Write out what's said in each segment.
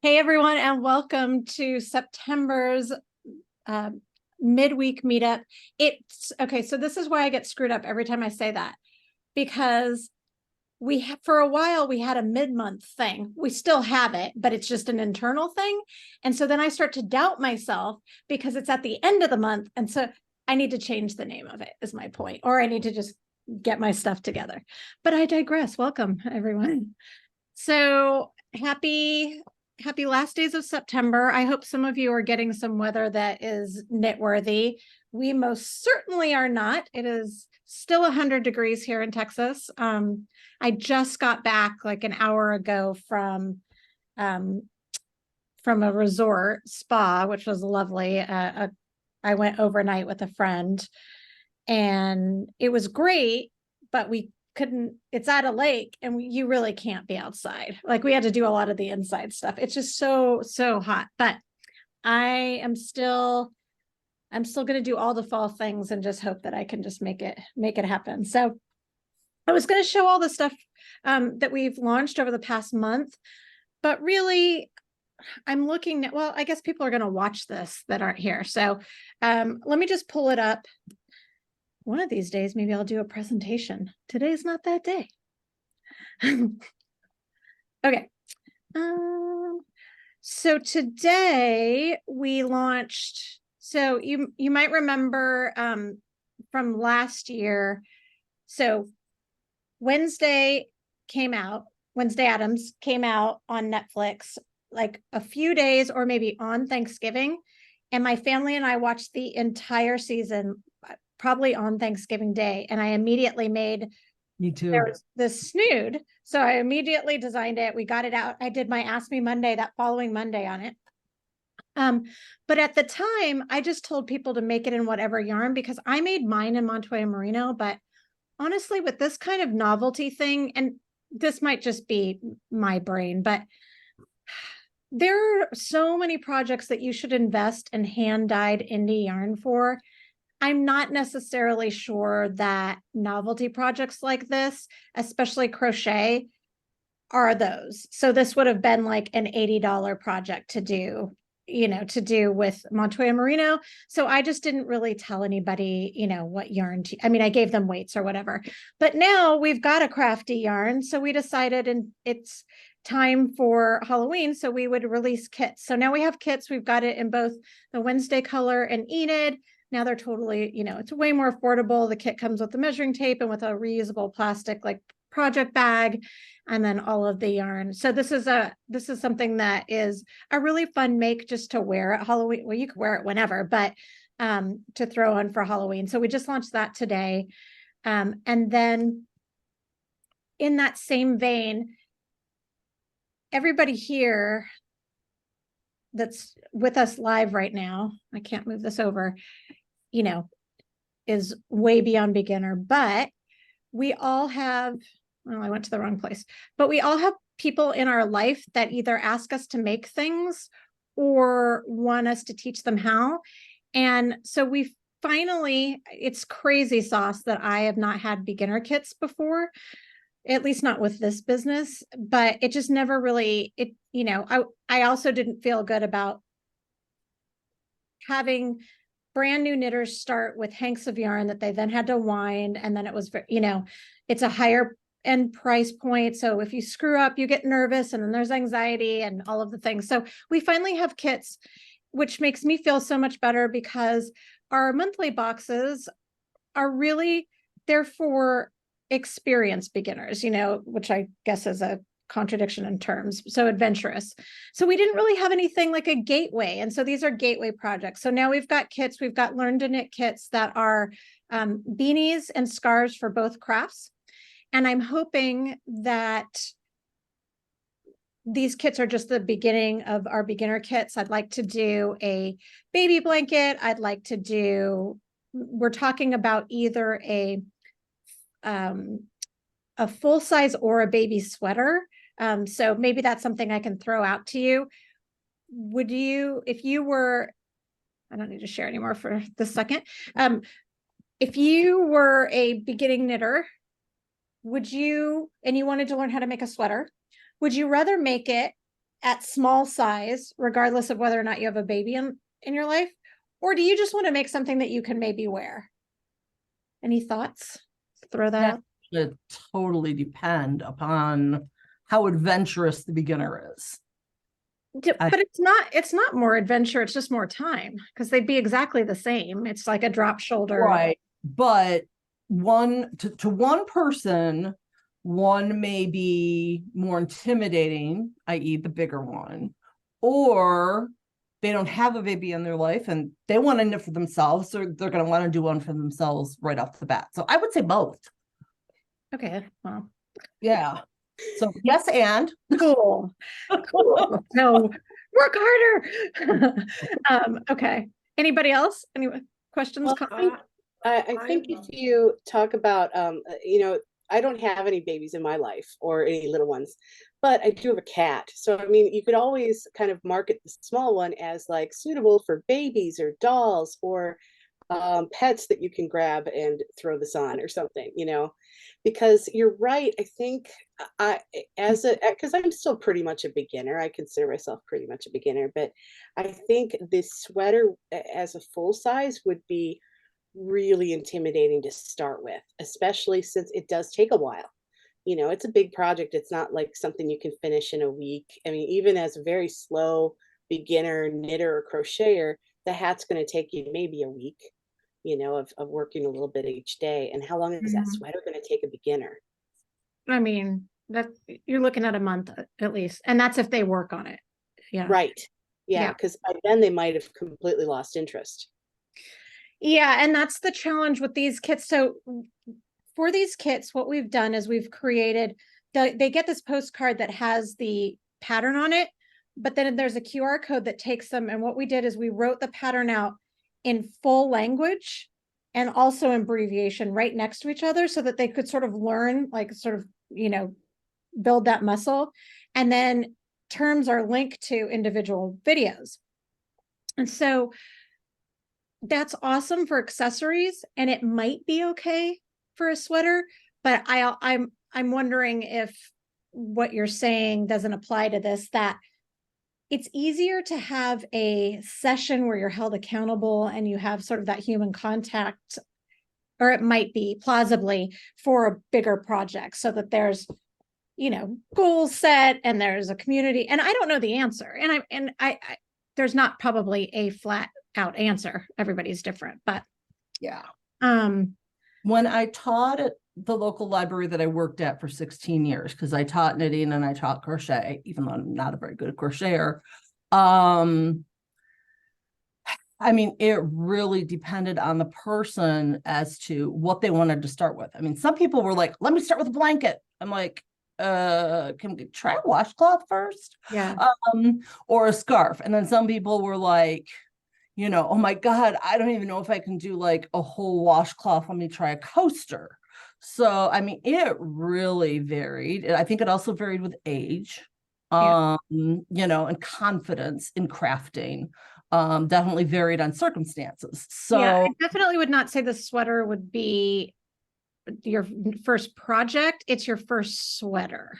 Hey everyone, and welcome to September's uh, midweek meetup. It's okay, so this is why I get screwed up every time I say that, because for a while we had a mid-month thing. We still have it, but it's just an internal thing. And so then I start to doubt myself because it's at the end of the month. And so I need to change the name of it, is my point, or I need to just get my stuff together. But I digress. Welcome, everyone. So happy last days of September. I hope some of you are getting some weather that is knit-worthy. We most certainly are not. It is still 100 degrees here in Texas. I just got back like an hour ago from a resort spa, which was lovely. I went overnight with a friend and it was great, but we couldn't, it's at a lake and you really can't be outside. Like we had to do a lot of the inside stuff. It's just so hot, but I'm still going to do all the fall things and just hope that I can just make it happen. So I was going to show all the stuff that we've launched over the past month, but really I'm looking at, well, I guess people are going to watch this that aren't here. So let me just pull it up. One of these days, maybe I'll do a presentation. Today's not that day. Okay. So today we launched, so you might remember from last year. So Wednesday Addams came out on Netflix like a few days or maybe on Thanksgiving. And my family and I watched the entire season probably on Thanksgiving Day. And I immediately made, Me too. there was this snood. So I immediately designed it. We got it out. I did my Ask Me Monday that following Monday on it. But at the time, I just told people to make it in whatever yarn because I made mine in Montoya Merino. But honestly, with this kind of novelty thing, and this might just be my brain, but there are so many projects that you should invest in hand-dyed indie yarn for. I'm not necessarily sure that novelty projects like this, especially crochet, are those. So this would have been like an $80 project to do, to do with Montoya Merino. So I just didn't really tell anybody, what yarn to, I mean, I gave them weights or whatever, but now we've got a crafty yarn. So we decided, and it's time for Halloween, so we would release kits. So now we have kits. We've got it in both the Wednesday color and Enid. Now they're totally, it's way more affordable. The kit comes with the measuring tape and with a reusable plastic like project bag, and then all of the yarn. So this is something that is a really fun make just to wear at Halloween. Well, you could wear it whenever, but to throw on for Halloween. So we just launched that today. And then in that same vein, everybody here that's with us live right now, I can't move this over, is way beyond beginner, but we all have, well, I went to the wrong place, but we all have people in our life that either ask us to make things or want us to teach them how. And so we finally, it's crazy sauce that I have not had beginner kits before, at least not with this business, but it just never really, I also didn't feel good about having brand new knitters start with hanks of yarn that they then had to wind. And then it was, it's a higher end price point. So if you screw up, you get nervous and then there's anxiety and all of the things. So we finally have kits, which makes me feel so much better because our monthly boxes are really, they're for experienced beginners, which I guess is a contradiction in terms, so adventurous. So we didn't really have anything like a gateway. And so these are gateway projects. So now we've got kits, we've got learn to knit kits that are beanies and scarves for both crafts. And I'm hoping that these kits are just the beginning of our beginner kits. I'd like to do a baby blanket. I'd like to do, we're talking about either a full size or a baby sweater. So maybe that's something I can throw out to you. Would you, if you were, I don't need to share anymore for this second. If you were a beginning knitter, would you, and you wanted to learn how to make a sweater, would you rather make it at small size, regardless of whether or not you have a baby in your life? Or do you just want to make something that you can maybe wear? Any thoughts? Throw that out. It totally depend upon how adventurous the beginner is. But it's not more adventure, it's just more time, because they'd be exactly the same. It's like a drop shoulder. Right. But one to one person, one may be more intimidating, i.e. the bigger one, or they don't have a baby in their life and they want to knit for themselves, so they're going to want to do one for themselves right off the bat. So I would say both. Okay, well, yeah. So yes, and cool. No, work harder. Okay. Anybody else? Any questions? Well, I think if you talk about, you know, I don't have any babies in my life or any little ones, but I do have a cat. So, I mean, you could always kind of market the small one as like suitable for babies or dolls or pets that you can grab and throw this on or something, you know, because you're right. I think because I'm still pretty much a beginner, I consider myself pretty much a beginner, but I think this sweater as a full size would be really intimidating to start with, especially since it does take a while. You know, it's a big project. It's not like something you can finish in a week. I mean, even as a very slow beginner knitter or crocheter, the hat's going to take you maybe a week, you know, of working a little bit each day. And how long is that sweater going to take a beginner? I mean, that you're looking at a month at least, and that's if they work on it. Yeah. Right. Yeah, because by then they might have completely lost interest. Yeah, and that's the challenge with these kits. So for these kits, what we've done is we've created they get this postcard that has the pattern on it, but then there's a QR code that takes them. And what we did is we wrote the pattern out in full language and also abbreviation right next to each other so that they could sort of learn, like sort of, you know, build that muscle. And then terms are linked to individual videos. And so that's awesome for accessories, and it might be okay for a sweater, but I'm wondering if what you're saying doesn't apply to this, that it's easier to have a session where you're held accountable and you have sort of that human contact, or it might be plausibly for a bigger project, so that there's, you know, goals set and there's a community. And I don't know the answer, and I there's not probably a flat out answer. Everybody's different, but yeah. When I taught at the local library that I worked at for 16 years, because I taught knitting and I taught crochet, even though I'm not a very good crocheter. I mean, it really depended on the person as to what they wanted to start with. I mean, some people were like, let me start with a blanket. I'm like, can we try a washcloth first? Yeah. Or a scarf. And then some people were like, you know, oh my God, I don't even know if I can do like a whole washcloth. Let me try a coaster. So, I mean, it really varied. I think it also varied with age, you know, and confidence in crafting. Definitely varied on circumstances. So yeah, I definitely would not say the sweater would be your first project. It's your first sweater.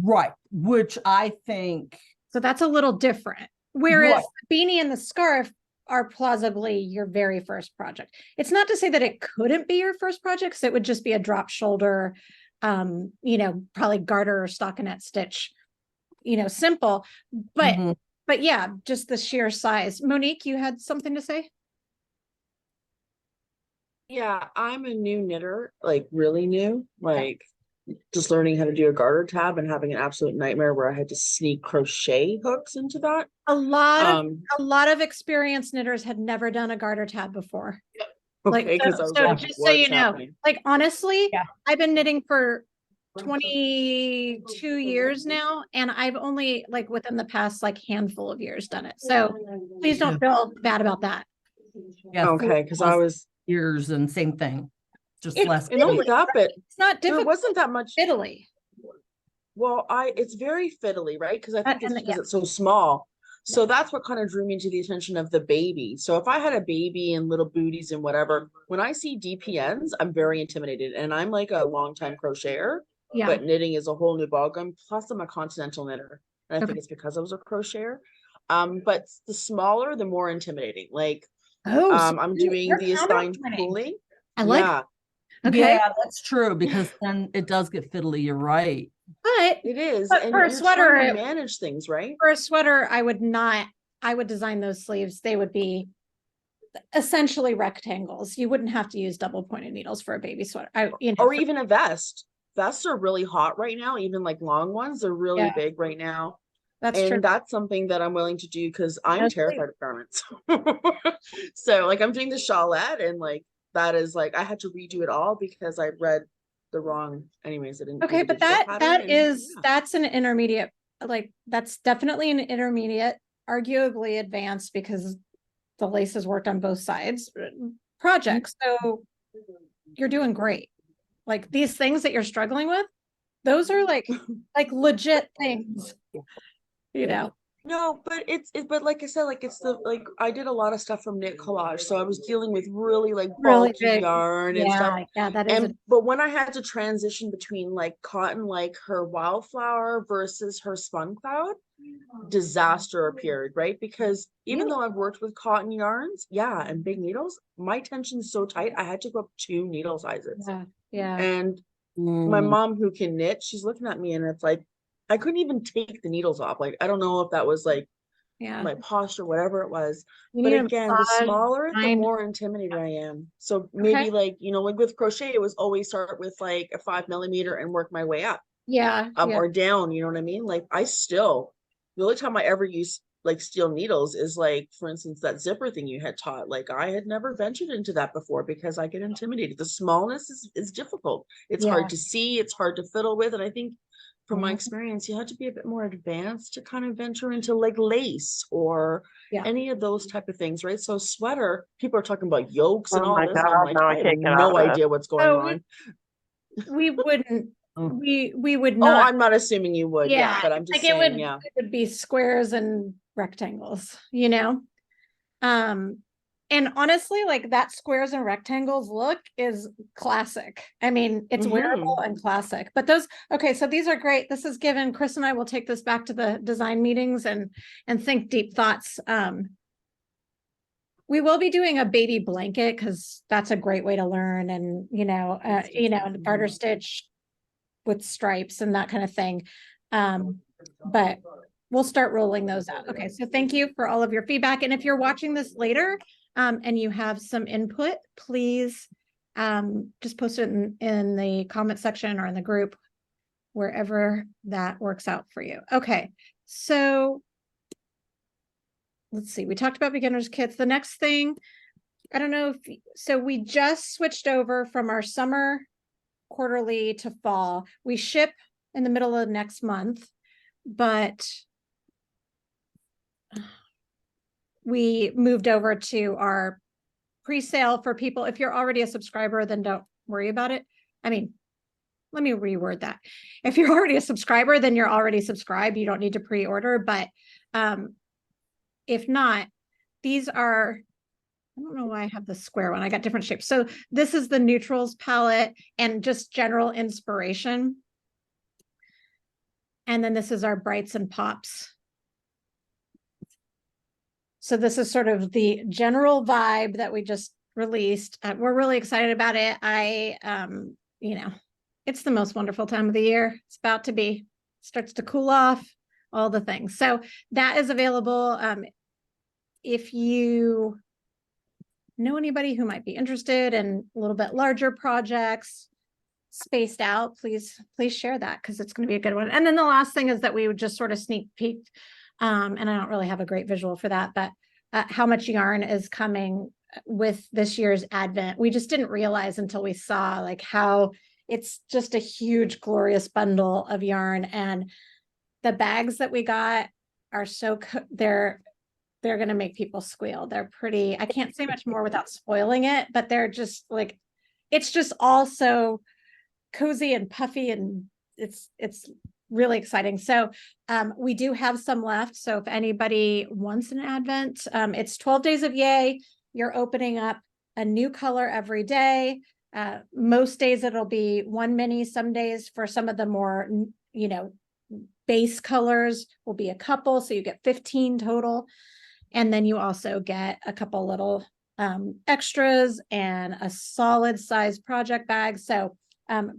Right. Which I think. So that's a little different. Whereas the beanie and the scarf are plausibly your very first project. It's not to say that it couldn't be your first project, because it would just be a drop shoulder, you know, probably garter or stockinette stitch, you know, simple. But but yeah, just the sheer size. Monique, you had something to say? Yeah, I'm a new knitter, like really new, like just learning how to do a garter tab and having an absolute nightmare where I had to sneak crochet hooks into that. A lot of experienced knitters had never done a garter tab before. Okay, like, so just so you know, like honestly, I've been knitting for 22 years now, and I've only like within the past like handful of years done it. So please don't feel bad about that. Yeah, okay, because I was years and same thing. Just it's less. And only that, but it's not difficult. There wasn't that much fiddly. Well, it's very fiddly, right? Because I think it's because it's so small. So that's what kind of drew me to the attention of the baby. So if I had a baby and little booties and whatever, when I see DPNs, I'm very intimidated. And I'm like a longtime crocheter, but knitting is a whole new ballgame. Plus, I'm a continental knitter. And I think it's because I was a crocheter. But the smaller, the more intimidating. Like, Oh, so I'm doing you're the assigned counterpointing. pulling. I like, Yeah, okay, Yeah, that's true, because then it does get fiddly. You're right. but it is. But And for a you're sweater, trying to manage things, right? for a sweater, I would design those sleeves. They would be essentially rectangles. You wouldn't have to use double pointed needles for a baby sweater. Or even a vest. Vests are really hot right now, even like long ones are really Yeah. big right now. That's And true. that's something that I'm willing to do because I'm That's terrified of garments. So like I'm doing the shawlette, and like that is like I had to redo it all because I read the wrong, anyways, I didn't do Okay, the but digital pattern, and yeah. that's an intermediate, like that's definitely an intermediate, arguably advanced because the lace is worked on both sides project. So you're doing great. Like these things that you're struggling with, those are like legit things, you know. No, but but like I said, like it's the like I did a lot of stuff from knit collage, so I was dealing with really like Really bulky big. yarn and stuff. Yeah, that is And but when I had to transition between like cotton, like her wildflower versus her spun cloud, disaster appeared, right? Because even though I've worked with cotton yarns, yeah, and big needles, my tension's so tight, I had to go up 2 needle sizes. Yeah. And my mom, who can knit, she's looking at me and it's like, I couldn't even take the needles off. Like, I don't know if that was like Yeah. my posture, whatever it was. You But need a again, the massage, smaller, the mind. more intimidated I am. So maybe Okay. like, you know, like with crochet, it was always start with like a 5mm and work my way up. Yeah. Or down, you know what I mean? Like the only time I ever use like steel needles is like, for instance, that zipper thing you had taught. Like I had never ventured into that before because I get intimidated. The smallness is difficult. It's Yeah. hard to see, it's hard to fiddle with. And I think from my Mhm. experience, you have to be a bit more advanced to kind of venture into like lace or any of those type of things, right? So sweater, people are talking about yolks and Oh all my this. And I'm God, like, no, I I have can't get out no of it. idea what's going So on. we wouldn't, we would Oh, not. I'm not assuming you would, yeah, but I'm just like saying, yeah. it would be squares and rectangles, you know? And honestly, like that squares and rectangles look is classic. I mean, it's wearable and classic, but okay, so these are great. This is given, Chris and I will take this back to the design meetings and think deep thoughts. We will be doing a baby blanket because that's a great way to learn, and garter stitch with stripes and that kind of thing. But we'll start rolling those out. Okay, so thank you for all of your feedback. And if you're watching this later and you have some input, please just post it in the comment section or in the group, wherever that works out for you. Okay, so let's see. We talked about beginners kits. The next thing, I don't know so we just switched over from our summer quarterly to fall. We ship in the middle of next month, but we moved over to our pre-sale for people. If you're already a subscriber, then don't worry about it. I mean, let me reword that. If you're already a subscriber, then you're already subscribed. You don't need to pre-order, but if not, these are, I don't know why I have the square one. I got different shapes. So this is the neutrals palette and just general inspiration. And then this is our brights and pops. So this is sort of the general vibe that we just released. We're really excited about it. It's the most wonderful time of the year. It's about to be, starts to cool off, all the things. So that is available. If you know anybody who might be interested in a little bit larger projects, spaced out, please share that because it's going to be a good one. And then the last thing is that we would just sort of sneak peeked, and I don't really have a great visual for that, but how much yarn is coming with this year's Advent. We just didn't realize until we saw like how it's just a huge, glorious bundle of yarn, and the bags that we got are they're going to make people squeal. They're pretty, I can't say much more without spoiling it, but they're just like, it's just also cozy and puffy, and it's really exciting. So we do have some left. So if anybody wants an Advent, it's 12 days of yay. You're opening up a new color every day. Most days it'll be one mini, some days for some of the more, base colors will be a couple, so you get 15 total. And then you also get a couple little extras and a solid size project bag. So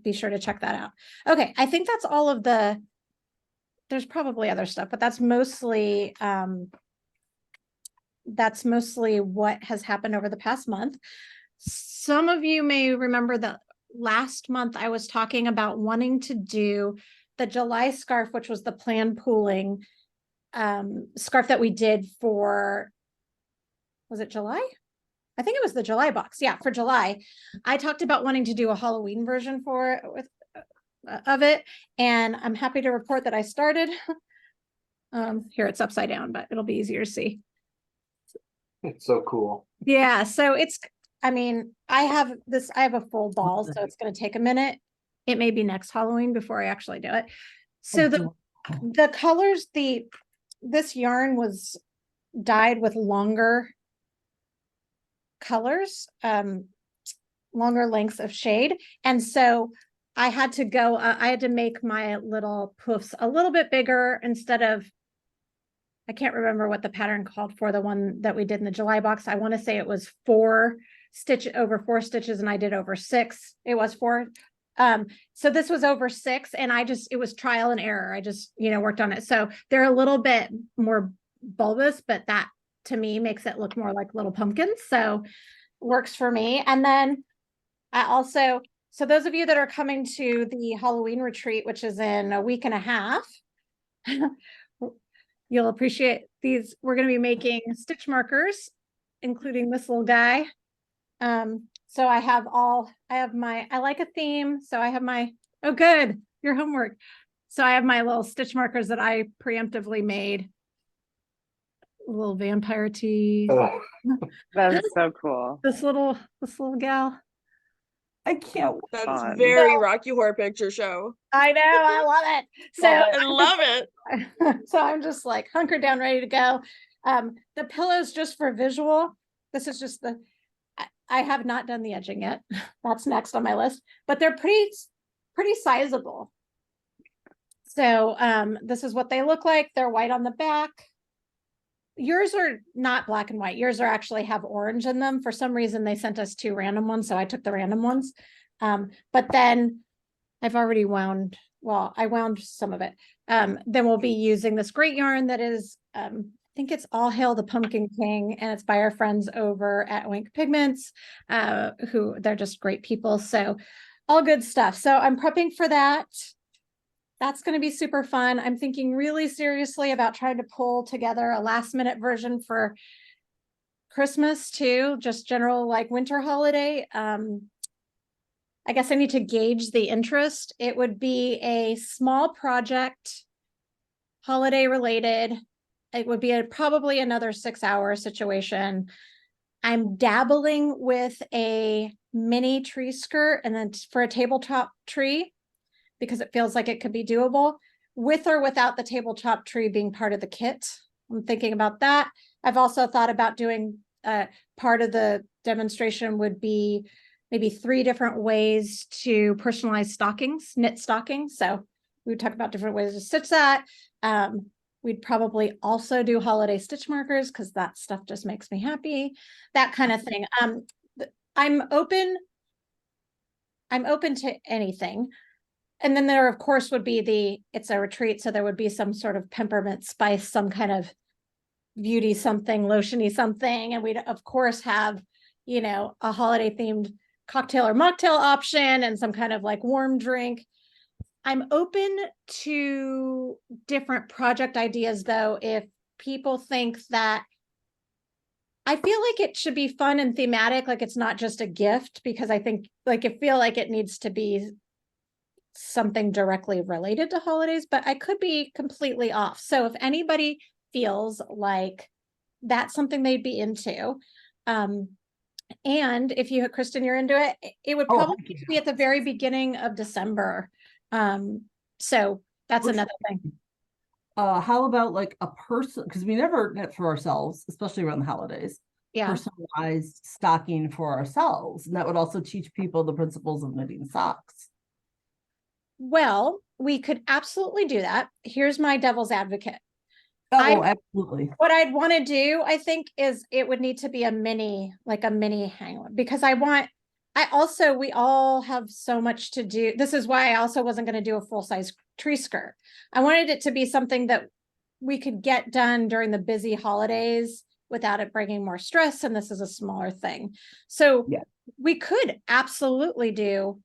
be sure to check that out. Okay, I think that's all of there's probably other stuff, but that's mostly what has happened over the past month. Some of you may remember that last month I was talking about wanting to do the July scarf, which was the planned pooling scarf that we did for, was it July? I think it was the July box. Yeah, for July. I talked about wanting to do a Halloween version of it, and I'm happy to report that I started. Here it's upside down, but it'll be easier to see. It's so cool. Yeah, so I mean, I have a full ball, so it's going to take a minute. It may be next Halloween before I actually do it. So the colors, this yarn was dyed with longer colors, longer lengths of shade. And so I had to make my little poofs a little bit bigger instead of, I can't remember what the pattern called for the one that we did in the July box. I want to say it was 4 over 4 stitches, and I did over 6. It was 4. So this was over 6, and it was trial and error. I just, worked on it. So they're a little bit more bulbous, but that to me makes it look more like little pumpkins. So works for me. And then so those of you that are coming to the Halloween retreat, which is in a week and a half, you'll appreciate these. We're going to be making stitch markers, including this little guy. So I like a theme. So I have oh, good, your homework. So I have my little stitch markers that I preemptively made. A little vampire tea. Oh, That's so cool. This little gal. I can't. That's Fun. very Rocky Horror Picture Show. I know, I love it. So I love it. So I'm just like hunkered down, ready to go. The pillows just for visual. This is just I have not done the edging yet. That's next on my list, but they're pretty sizable. So this is what they look like. They're white on the back. Yours are not black and white. Yours actually have orange in them. For some reason, they sent us 2 random ones, so I took the random ones. But then I've already wound, I wound some of it. Then we'll be using this great yarn that is, I think it's All Hail the Pumpkin King, and it's by our friends over at Wink Pigments, who they're just great people. So all good stuff. So I'm prepping for that. That's going to be super fun. I'm thinking really seriously about trying to pull together a last minute version for Christmas too, just general like winter holiday. I guess I need to gauge the interest. It would be a small project, holiday related. It would be probably another 6-hour situation. I'm dabbling with a mini tree skirt and then for a tabletop tree, because it feels like it could be doable with or without the tabletop tree being part of the kit. I'm thinking about that. I've also thought about doing part of the demonstration would be maybe 3 different ways to personalize stockings, knit stockings. So we would talk about different ways to stitch that. We'd probably also do holiday stitch markers because that stuff just makes me happy, that kind of thing. I'm open to anything. And then there, of course, would be it's a retreat. So there would be some sort of peppermint spice, some kind of beauty something, lotiony something. And we'd, of course, have, a holiday themed cocktail or mocktail option and some kind of like warm drink. I'm open to different project ideas, though, if people think that I feel like it should be fun and thematic, like it's not just a gift, because I think I feel like it needs to be something directly related to holidays, but I could be completely off. So if anybody feels like that's something they'd be into, and if you, Kristen, you're into it, it would probably be at the very beginning of December. So that's another thing. How about like a person, because we never knit for ourselves, especially around the holidays. Yeah. Personalized stocking for ourselves. And that would also teach people the principles of knitting socks. Well, we could absolutely do that. Here's my devil's advocate. Oh, absolutely. What I'd want to do, I think, is it would need to be a mini hangout, because we all have so much to do. This is why I also wasn't going to do a full-size tree skirt. I wanted it to be something that we could get done during the busy holidays without it bringing more stress. And this is a smaller thing. So yeah, we could absolutely do,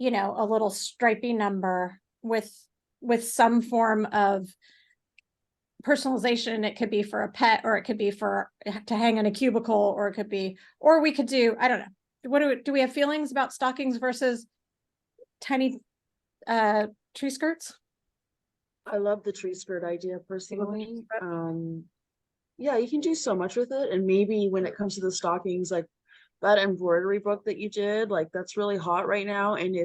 a little stripy number with some form of personalization. It could be for a pet, or it could be to hang in a cubicle, or we could do, I don't know. What do we have feelings about stockings versus tiny tree skirts? I love the tree skirt idea personally. Yeah, you can do so much with it. And maybe when it comes to the stockings, like that embroidery book that you did, like that's really hot right now. And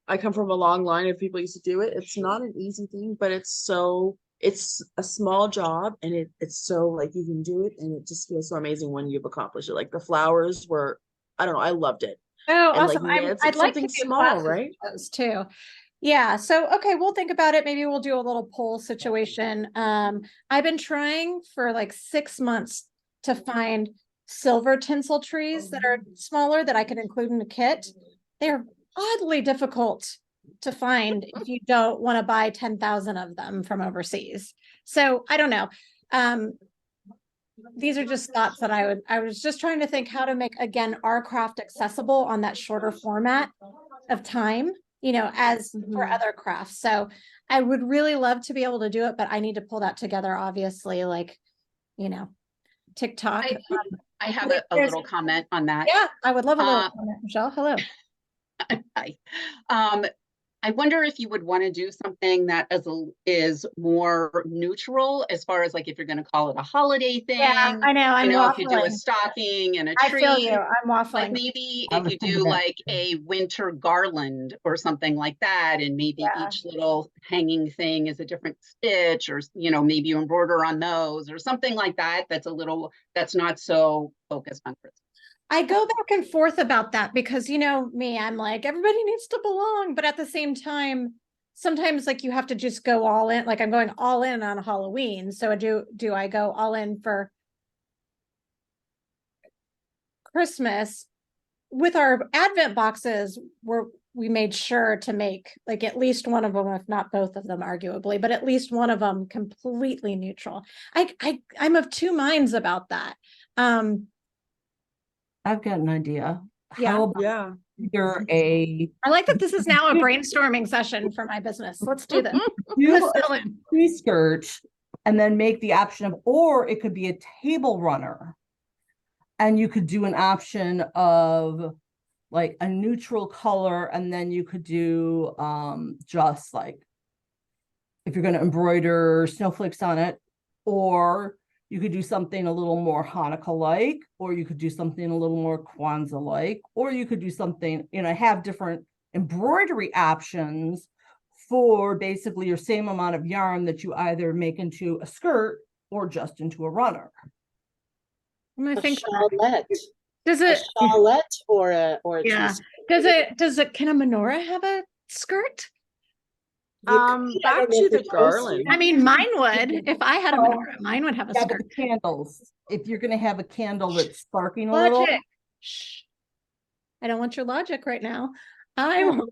I come from a long line of people who used to do it. It's not an easy thing, but it's a small job, and it's so like you can do it, and it just feels so amazing when you've accomplished it. Like the flowers were, I don't know, I loved it. Oh, And awesome. like I'd like to something do small, classes right? with those too. Yeah. So, okay, we'll think about it. Maybe we'll do a little poll situation. I've been trying for like 6 months to find silver tinsel trees that are smaller that I could include in the kit. They're oddly difficult to find if you don't want to buy 10,000 of them from overseas. So I don't know. These are just thoughts that I was just trying to think how to make, again, our craft accessible on that shorter format of time, as for other crafts. So I would really love to be able to do it, but I need to pull that together, obviously, like, TikTok. I have a little comment on that. Yeah, I would love a little comment, Michelle. Hello. Hi. I wonder if you would want to do something that is more neutral, as far as like if you're going to call it a holiday thing. Yeah, I know. I'm if you do a stocking and a tree. I feel you. I'm waffling. Like maybe if you do like a winter garland or something like that, and maybe each little hanging thing is a different stitch, or maybe you embroider on those or something like that. That's not so focused on Christmas. I go back and forth about that because, me, I'm like, everybody needs to belong. But at the same time, sometimes like you have to just go all in. Like I'm going all in on Halloween. So do I go all in for Christmas? With our Advent boxes, we made sure to make like at least one of them, if not both of them, arguably, but at least one of them completely neutral. I'm of two minds about that. I've got an idea. Yeah. How about I like that this is now a brainstorming session for my business. Let's do this. Do a tree skirt and then make the option of, or it could be a table runner. And you could do an option of like a neutral color, and then you could do just like if you're going to embroider snowflakes on it, or you could do something a little more Hanukkah-like, or you could do something a little more Kwanzaa-like, or you could do something, have different embroidery options for basically your same amount of yarn that you either make into a skirt or just into a runner. I'm gonna think shawlette. Does it a shawlette or a yeah? Can a menorah have a skirt? Back to the garland. I mean, mine would. If I had a menorah, mine would have a skirt. But the candles. If you're going to have a candle that's sparking a Logic. little. Shh. I don't want your logic right now. No,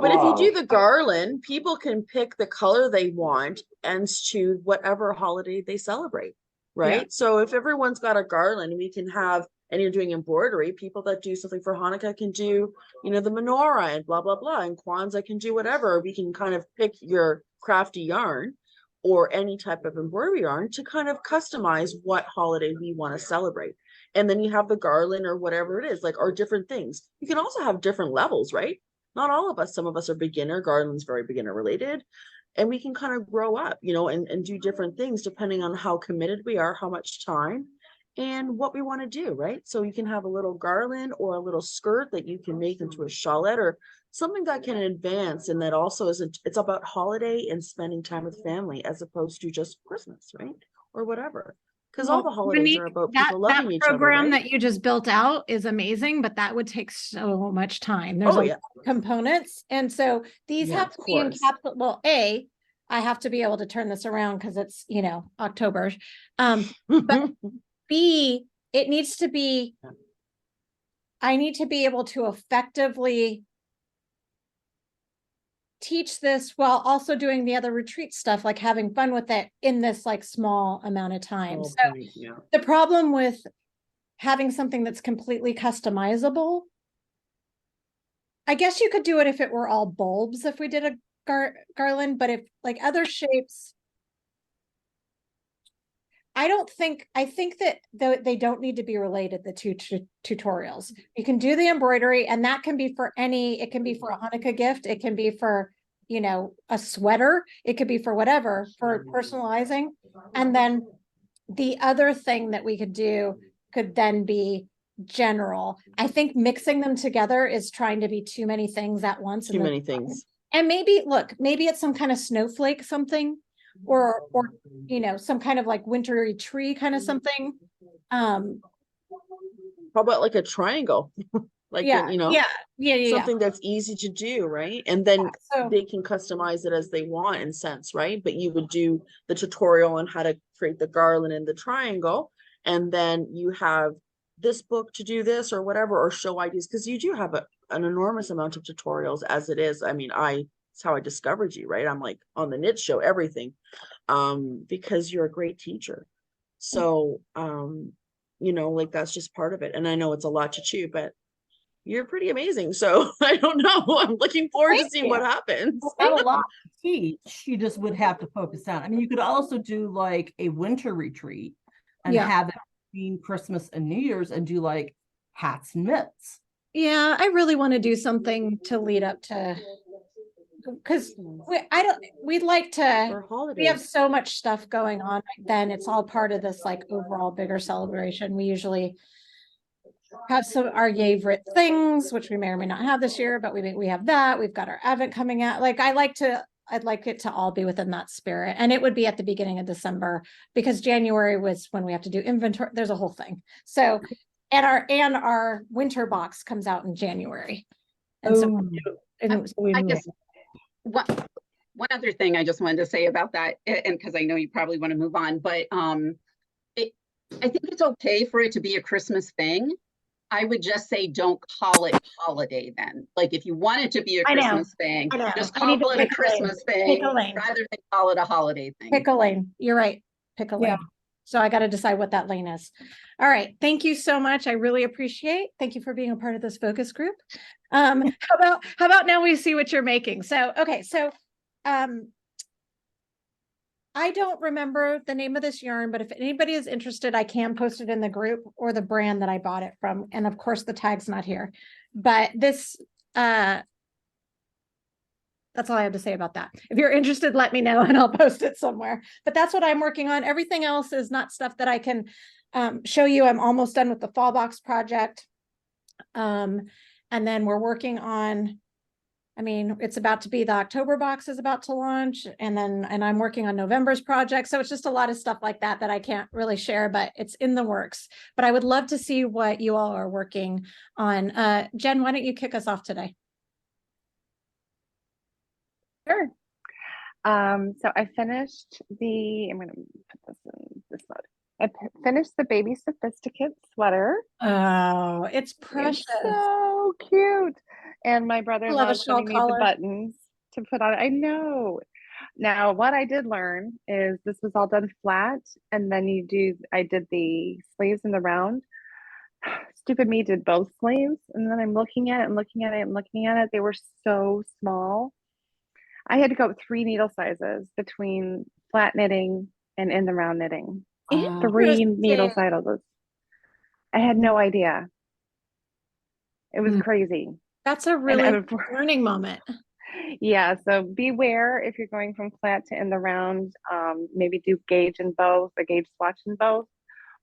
but if you do the garland, people can pick the color they want and choose whatever holiday they celebrate, right? Yeah. So if everyone's got a garland, we can have, and you're doing embroidery, people that do something for Hanukkah can do, the menorah and blah, blah, blah. And Kwanzaa can do whatever. We can kind of pick your crafty yarn or any type of embroidery yarn to kind of customize what holiday we want to celebrate. And then you have the garland or whatever it is, like, or different things. You can also have different levels, right? Not all of us, some of us are beginner, garland's very beginner related. And we can kind of grow up, and do different things depending on how committed we are, how much time, and what we want to do, right? So you can have a little garland or a little skirt that you can make into a shawlette or something that can advance, and that also it's about holiday and spending time with family as opposed to just Christmas, right? Or whatever. Because all Well, the holidays Monique, are about that people loving each other, program right? that you just built out is amazing, but that would take so much time. There's Oh, a yeah. lot of components. And so these Yeah, have of to be in course. capital. Well, I have to be able to turn this around because it's, October. But B, it needs to be, I need to be able to effectively teach this while also doing the other retreat stuff, like having fun with it in this like small amount of time. Oh, So point, yeah. the problem with having something that's completely customizable, I guess you could do it if it were all bulbs, if we did a garland, but if like other shapes, I think that they don't need to be related, the two tutorials. You can do the embroidery, and that can be for it can be for a Hanukkah gift. It can be for, a sweater. It could be for whatever, for personalizing. And then the other thing that we could do could then be general. I think mixing them together is trying to be too many things at once. Too many things. And maybe it's some kind of snowflake something, or some kind of like wintry tree kind of something. How about like a triangle? Like, Yeah, something that's easy to do, right? And then So they can customize it as they want in sense, right? But you would do the tutorial on how to create the garland and the triangle, and then you have this book to do this or whatever, or show ideas, because you do have an enormous amount of tutorials as it is. I mean, it's how I discovered you, right? I'm like on the knit show, everything, because you're a great teacher. So, like that's just part of it. And I know it's a lot to chew, but you're pretty amazing. So I don't know. I'm looking forward to seeing what happens. Not a lot to teach. You just would have to focus on. I mean, you could also do like a winter retreat and have it between Christmas and New Year's and do like hats and mitts. Yeah, I really want to do something to lead up to, because we'd like to, For holidays. we have so much stuff going on right then. It's all part of this like overall bigger celebration. We usually have some our favorite things, which we may or may not have this year, but we have that. We've got our Advent coming out. Like I'd like it to all be within that spirit. And it would be at the beginning of December, because January was when we have to do inventory. There's a whole thing. So, and our winter box comes out in January. And I guess one other thing I just wanted to say about that, and because I know you probably want to move on, but I think it's okay for it to be a Christmas thing. I would just say don't call it holiday then. Like if you want it to be a Christmas thing, just call it a Christmas thing rather than call it a holiday thing. Pick a lane. You're right. Pick a lane. So I got to decide what that lane is. All right. Thank you so much. I really appreciate. Thank you for being a part of this focus group. How about now we see what you're making? So, okay. So, I don't remember the name of this yarn, but if anybody is interested, I can post it in the group or the brand that I bought it from. And of course the tag's not here, but this, that's all I have to say about that. If you're interested, let me know and I'll post it somewhere, but that's what I'm working on. Everything else is not stuff that I can show you. I'm almost done with the fall box project. And then we're working on, it's about to be the October box is about to launch, and I'm working on November's project. So it's just a lot of stuff like that I can't really share, but it's in the works. But I would love to see what you all are working on. Jen, why don't you kick us off today? Sure. So I finished I'm going to put this in this mode. I finished the baby sophisticate sweater. Oh, it's precious. It's so cute. And my brother-in-law is sending me the buttons to put on. I know. Now, what I did learn is this was all done flat, and then I did the sleeves in the round. Stupid me did both sleeves, and then I'm looking at it and looking at it and looking at it. They were so small. I had to go 3 needle sizes between flat knitting and in the round knitting. 3 needle sizes. I had no idea. It was crazy. That's a really learning moment. Yeah, so beware if you're going from flat to in the round. Maybe do gauge in both, or gauge swatch in both,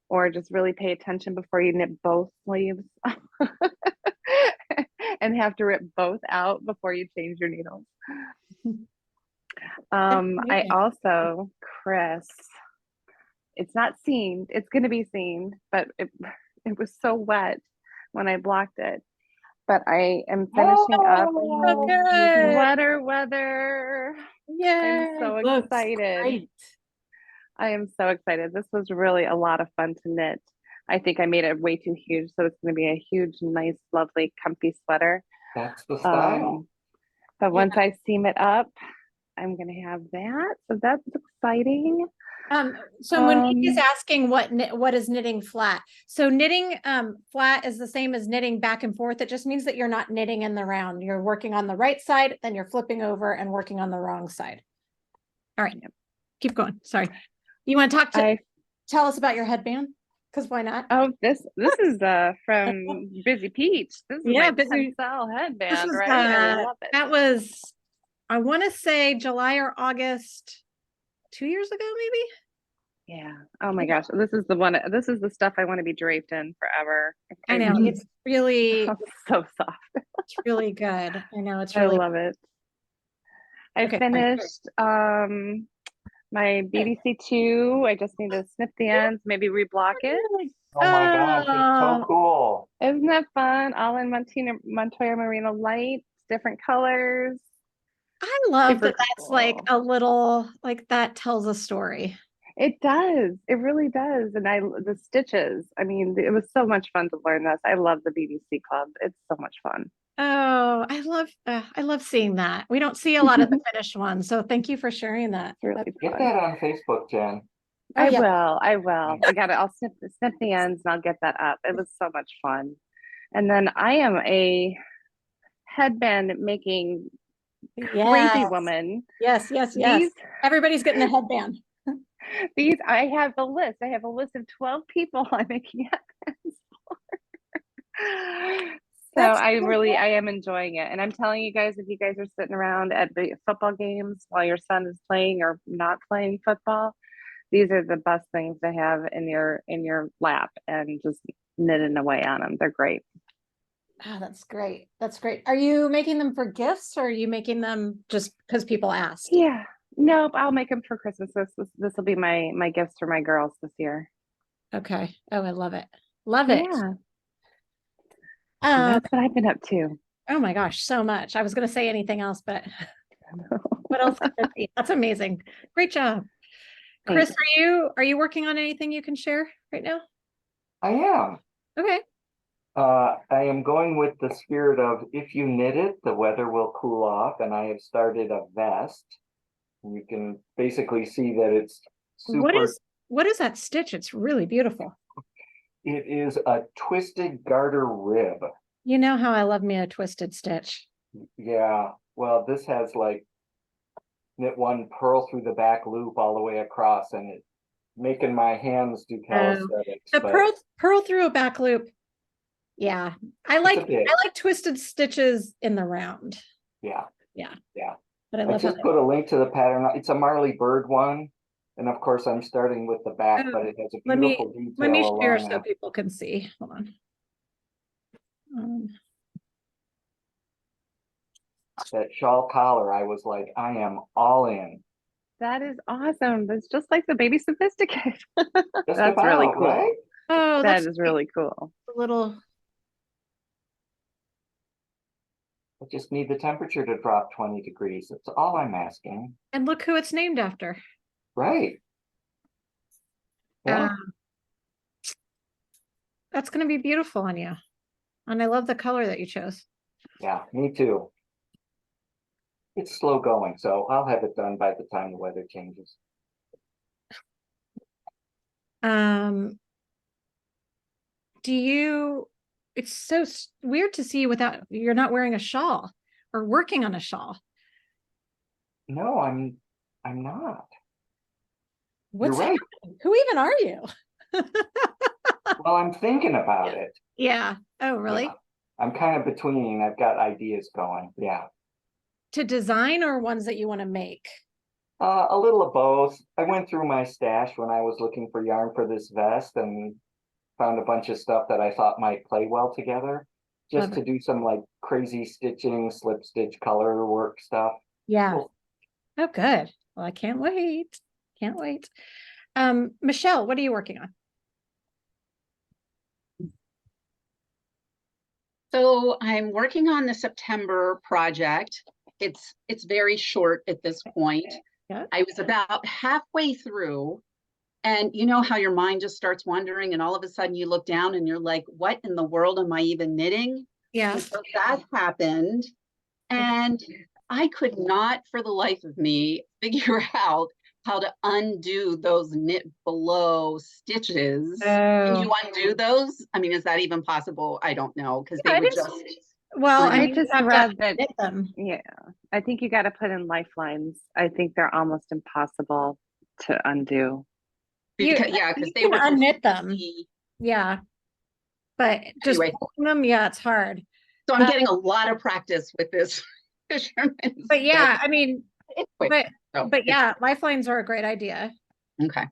or just really pay attention before you knit both sleeves and have to rip both out before you change your needles. I also, Chris it's not seen. It's going to be seen, but it was so wet when I blocked it. But I am finishing up So good. sweater weather. Yeah. I'm so Looks excited. great. I am so excited. This was really a lot of fun to knit. I think I made it way too huge, so it's going to be a huge, nice, lovely, comfy sweater. That's the style. But once I seam it up, I'm going to have that. So that's exciting. So Monique is asking what is knitting flat. So knitting flat is the same as knitting back and forth. It just means that you're not knitting in the round. You're working on the right side, then you're flipping over and working on the wrong side. All right, keep going. Sorry. You want to tell us about your headband? Because why not? Oh, this is from Busy Peach. This is my pencil headband, right? I love it. That was, I want to say July or August 2 years ago, maybe. Yeah. Oh my gosh. This is the one. This is the stuff I want to be draped in forever. I know. It's really so soft. It's really good. I know. It's I really love it. I finished my BBC2. I just need to snip the ends, maybe reblock it. Oh my gosh, it's so cool. Isn't that fun? All in Montoya Merino light, different colors. I love that that's like a little, like that tells a story. It does. It really does. And the stitches, I mean, it was so much fun to learn this. I love the BBC Club. It's so much fun. Oh, I love seeing that. We don't see a lot of the finished ones. So thank you for sharing that. Really Get that on Facebook, Jen. I will. I'll snip the ends and I'll get that up. It was so much fun. And then I am a headband making crazy woman. Yes. Everybody's getting a headband. I have a list. I have a list of 12 people I'm making headbands for. So I am enjoying it. And I'm telling you guys, if you guys are sitting around at the football games while your son is playing or not playing football, these are the best things to have in your lap and just knitting away on them. They're great. Oh, that's great. That's great. Are you making them for gifts or are you making them just because people asked? Yeah. Nope. I'll make them for Christmas. This will be my gifts for my girls this year. Okay. Oh, I love it. Love it. Yeah. That's what I've been up to. Oh my gosh, so much. I was going to say anything else, but what else could there be? That's amazing. Great job. Chris, are you working on anything you can share right now? I am. Okay. I am going with the spirit of if you knit it, the weather will cool off, and I have started a vest. You can basically see that it's super. What is that stitch? It's really beautiful. It is a twisted garter rib. You know how I love me a twisted stitch. Yeah. Well, this has like knit one purl through the back loop all the way across, and it making my hands do calisthenics. The purl through a back loop. Yeah. I like twisted stitches in the round. Yeah. But I just put a link to the pattern. It's a Marley Bird one. And of course I'm starting with the back, but it has a beautiful detail. Let me share so people can see. Hold on. That shawl collar, I was like, I am all in. That is awesome. That's just like the Baby Sophisticated. That's really cool. Right? Oh, that is really cool. A little. I just need the temperature to drop 20 degrees. That's all I'm asking. And look who it's named after. Right. Yeah. That's going to be beautiful on you. And I love the color that you chose. Yeah, me too. It's slow going, so I'll have it done by the time the weather changes. It's so weird to see you you're not wearing a shawl or working on a shawl. No, I'm not. What's You're right. Who even are you? Well, I'm thinking about it. Yeah. Oh, really? Yeah. I'm kind of between. I've got ideas going. Yeah. To design or ones that you want to make? A little of both. I went through my stash when I was looking for yarn for this vest and found a bunch of stuff that I thought might play well together. Just to do some like crazy stitching, slip stitch color work stuff. Yeah. Cool. Oh, good. Well, I can't wait. Can't wait. Michelle, what are you working on? So I'm working on the September project. It's very short at this point. Yeah. I was about halfway through, and you know how your mind just starts wandering, and all of a sudden you look down and you're like, what in the world am I even knitting? Yeah. And so that happened, and I could not for the life of me figure out how to undo those knit below stitches. Can you undo those? I mean, is that even possible? I don't know, because they would just. Well, I I I just have read to that, knit them. yeah, I think you got to put in lifelines. I think they're almost impossible to undo. Because, yeah, because they can were unknit them. completely- Yeah. But just Anyway. pulling them, yeah, it's hard. So I'm getting a lot of practice with this fisherman's But yeah, book. I mean, It's quick, so but it's- yeah, lifelines are a great idea. Okay,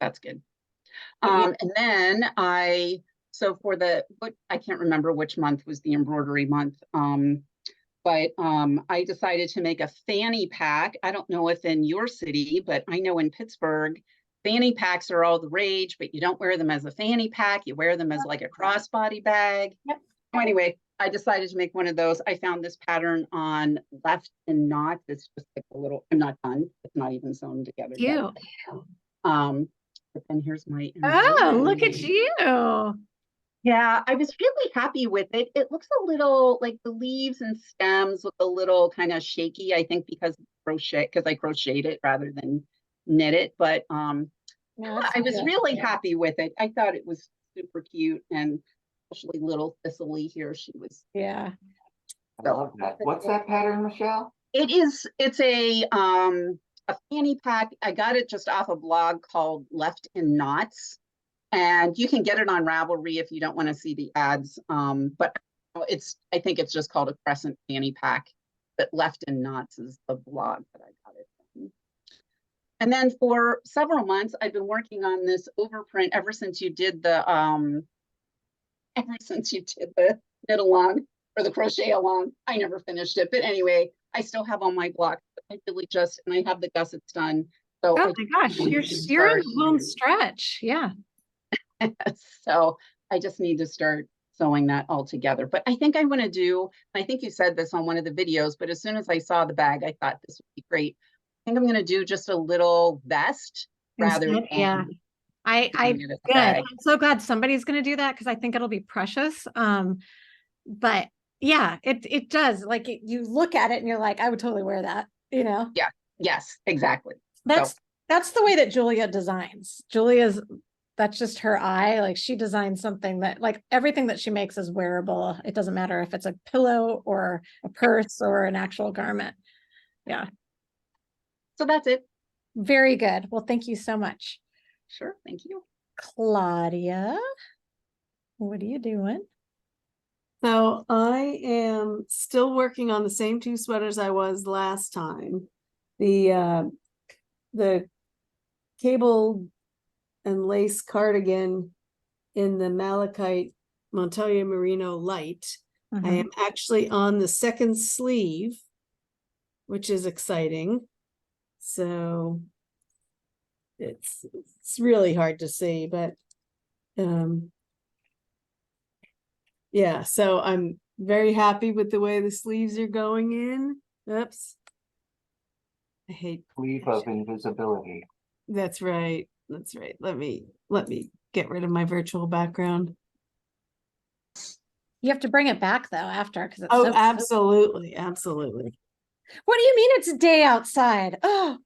that's good. Yeah. And then so for what I can't remember which month was the embroidery month. But I decided to make a fanny pack. I don't know if in your city, but I know in Pittsburgh, fanny packs are all the rage, but you don't wear them as a fanny pack. You wear them as like a crossbody bag. Yep. So anyway, I decided to make one of those. I found this pattern on Left and Knots. It's just like a little, I'm not done. It's not even sewn together yet. But then here's my Oh, look at embroidery. you. Yeah, I was really happy with it. It looks a little like the leaves and stems look a little kind of shaky, I think because I crocheted it rather than knit it. But No, I was really happy with it. I thought it was super cute, and especially little Thistly here. She was. Yeah. I love that. What's that pattern, Michelle? It's a fanny pack. I got it just off a blog called Left in Knots. And you can get it on Ravelry if you don't want to see the ads. But I think it's just called a crescent fanny pack. But Left in Knots is the blog that I got it from. And then for several months, I've been working on this overprint ever since you did the knit along or the crochet along. I never finished it, but anyway, I still have all my blocks. I really and I have the gussets done. So Oh my gosh, you're in the home stretch. Yeah. So I just need to start sewing that all together. But I think I'm going to do, I think you said this on one of the videos, but as soon as I saw the bag, I thought this would be great. I think I'm going to do just a little vest rather than. Yeah. Good. I'm so glad somebody's going to do that because I think it'll be precious. But yeah, it does. Like you look at it and you're like, I would totally wear that, you know? Yeah. Yes, exactly. That's the way that Julia designs. That's just her eye. Like she designs something that like everything that she makes is wearable. It doesn't matter if it's a pillow or a purse or an actual garment. Yeah. So that's it. Very good. Well, thank you so much. Sure. Thank you. Claudia, what are you doing? So I am still working on the same 2 sweaters I was last time. The cable and lace cardigan in the malachite Montoya Merino light. I am actually on the 2nd sleeve, which is exciting. So it's really hard to see, but yeah, so I'm very happy with the way the sleeves are going in. Oops. I hate Sleeve of invisibility. That's right. That's right. Let me get rid of my virtual background. You have to bring it back though after because it's Oh, absolutely. Absolutely. What do you mean it's a day outside? Oh.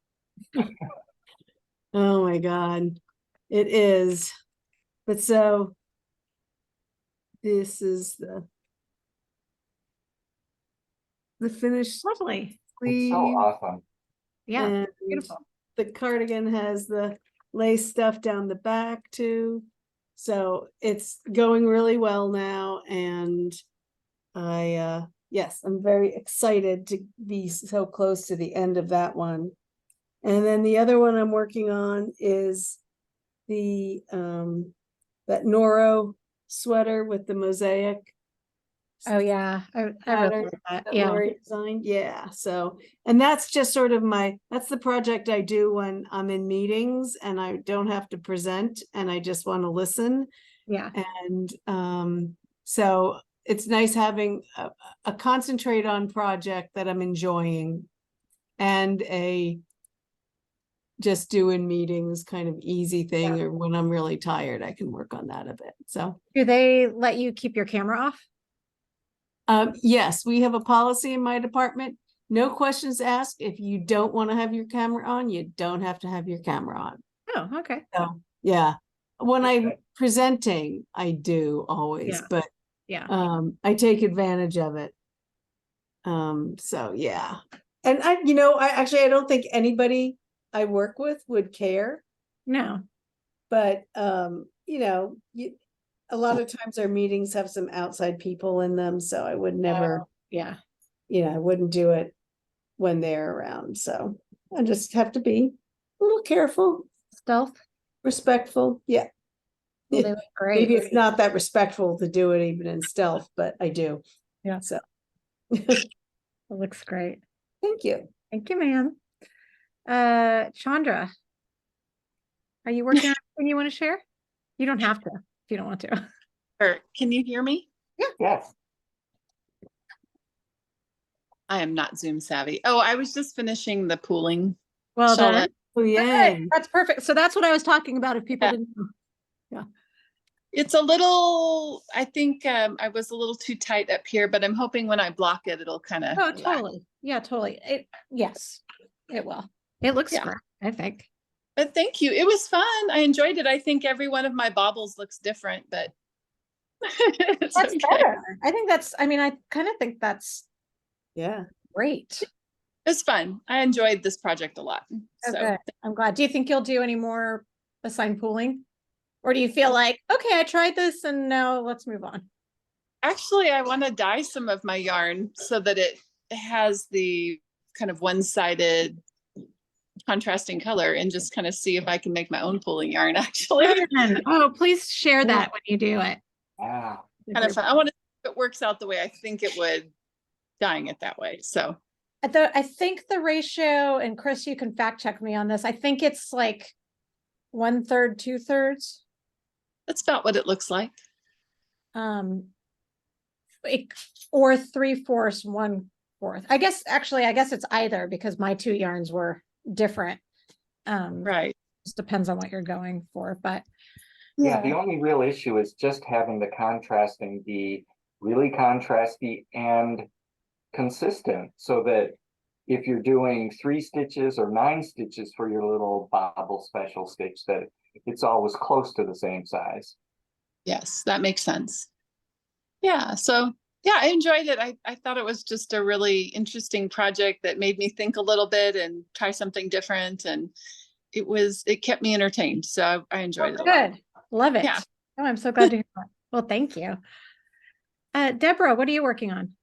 Oh my God. It is. But so this is the finished Lovely. It's so sleeve. awesome. Yeah. And Beautiful. the cardigan has the lace stuff down the back too. So it's going really well now. And yes, I'm very excited to be so close to the end of that one. And then the other one I'm working on is the that Noro sweater with the mosaic Oh yeah, I really pattern like that. that Yeah. Lori designed. Yeah. So, and that's just sort of that's the project I do when I'm in meetings and I don't have to present and I just want to listen. Yeah. And so it's nice having a concentrate on project that I'm enjoying and a just doing meetings kind of easy thing, or when I'm really tired, I can work on that a bit. So Do they let you keep your camera off? yes, we have a policy in my department. No questions asked. If you don't want to have your camera on, you don't have to have your camera on. Oh, okay. So yeah. When I'm presenting, I do always, Yeah. but Yeah. I take advantage of it. So yeah. And I don't think anybody I work with would care, No. but a lot of times our meetings have some outside people in them, so I would never, Yeah. I wouldn't do it when they're around. So I just have to be a little careful, Stealth. respectful. Yeah. Well, they look Maybe great. it's not that respectful to do it even in stealth, but I do. Yeah. So It looks great. thank you. Thank you, ma'am. Chandra, are you working on anything you want to share? You don't have to if you don't want to. Or can you hear me? Yes. I am not Zoom savvy. Oh, I was just finishing the pooling. Well Shall done. Oh yeah. That's perfect. So that's what I was talking about. If people Yeah. didn't know. It's a little, I think I was a little too tight up here, but I'm hoping when I block it, it'll kind of. Oh, totally. Yeah, totally. Yes, it will. It looks Yeah. great, I think. But thank you. It was fun. I enjoyed it. I think every one of my baubles looks different, but it's That's okay. better. I think I kind of think that's Yeah. great. It's fun. I enjoyed this project a lot. So Okay. I'm glad. Do you think you'll do any more assigned pooling? Or do you feel like, okay, I tried this and now let's move on? actually, I want to dye some of my yarn so that it has the kind of one-sided contrasting color and just kind of see if I can make my own pooling yarn actually. Oh, please share that when you do it. Yeah. Kind of fun. I want to see if it works out the way I think it would, dyeing it that way. So I think the ratio, and Chris, you can fact check me on this. I think it's like 1/3, 2/3. that's about what it looks like. Or 3/4, 1/4. I guess it's either, because my two yarns were different. Right. Just depends on what you're going for, but Yeah, the only real issue is just having the contrasting be really contrasty and consistent, so that if you're doing 3 stitches or 9 stitches for your little bobble special stitch, that it's always close to the same size. Yes, that makes sense. Yeah. So yeah, I enjoyed it. I thought it was just a really interesting project that made me think a little bit and try something different. And it kept me entertained. So I enjoyed it a lot. good. Love it. Yeah. Oh, I'm so glad to hear that. Well, thank you. Deborah, what are you working on?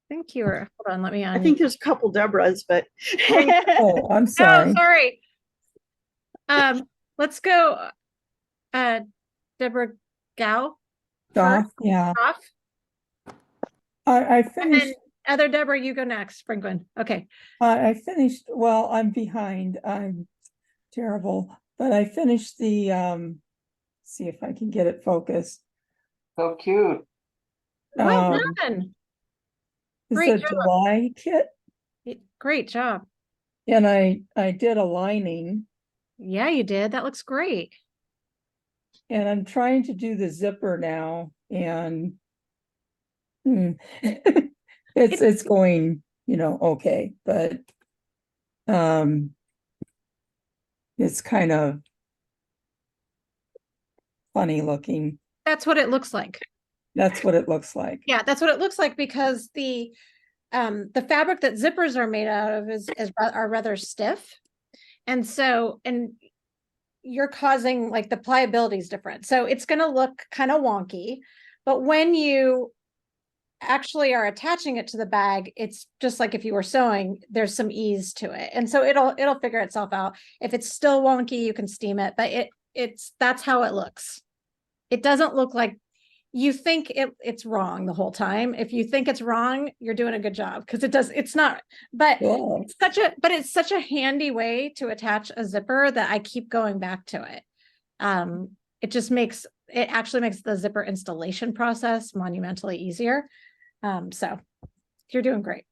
Thank you. Hold on, let me I think there's a couple Deborahs, but Oh, I'm sorry. Oh, sorry. Let's go. Deborah Gow. Goff, yeah. Goff. I And finished. then other Deborah, you go next. Franklin. Okay. I finished. Well, I'm behind. I'm terrible, but I finished the. See if I can get it focused. So cute. Well done. Is Great a job. July kit, Great job. and I did a lining, Yeah, you did. That looks great. and I'm trying to do the zipper now, and it's going, okay, but it's kind of funny looking. That's what it looks like. That's what it looks like. Yeah, that's what it looks like, because the fabric that zippers are made out of are rather stiff. And you're causing, like, the pliability is different. So it's going to look kind of wonky, but when you actually are attaching it to the bag, it's just like if you were sewing, there's some ease to it. And so it'll figure itself out. If it's still wonky, you can steam it, but that's how it looks. It doesn't look like you think it's wrong the whole time. If you think it's wrong, you're doing a good job, because it's not, but Cool. it's such a handy way to attach a zipper that I keep going back to it. It actually makes the zipper installation process monumentally easier. So you're doing great.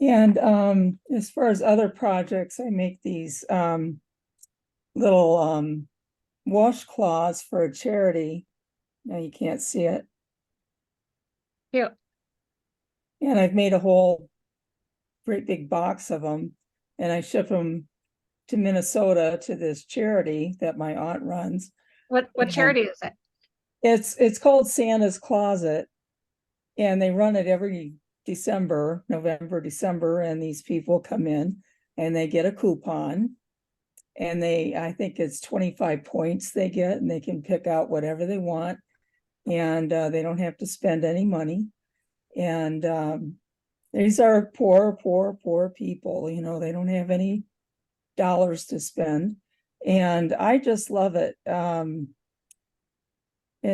And as far as other projects, I make these little washcloths for a charity. Now you can't see it. Cute. And I've made a whole great big box of them, and I ship them to Minnesota to this charity that my aunt runs. What charity is it? It's called Santa's Closet, and they run it every November, December, and these people come in and they get a coupon, and I think it's 25 points they get, and they can pick out whatever they want, and they don't have to spend any money. And these are poor people, they don't have any dollars to spend, and I just love it. And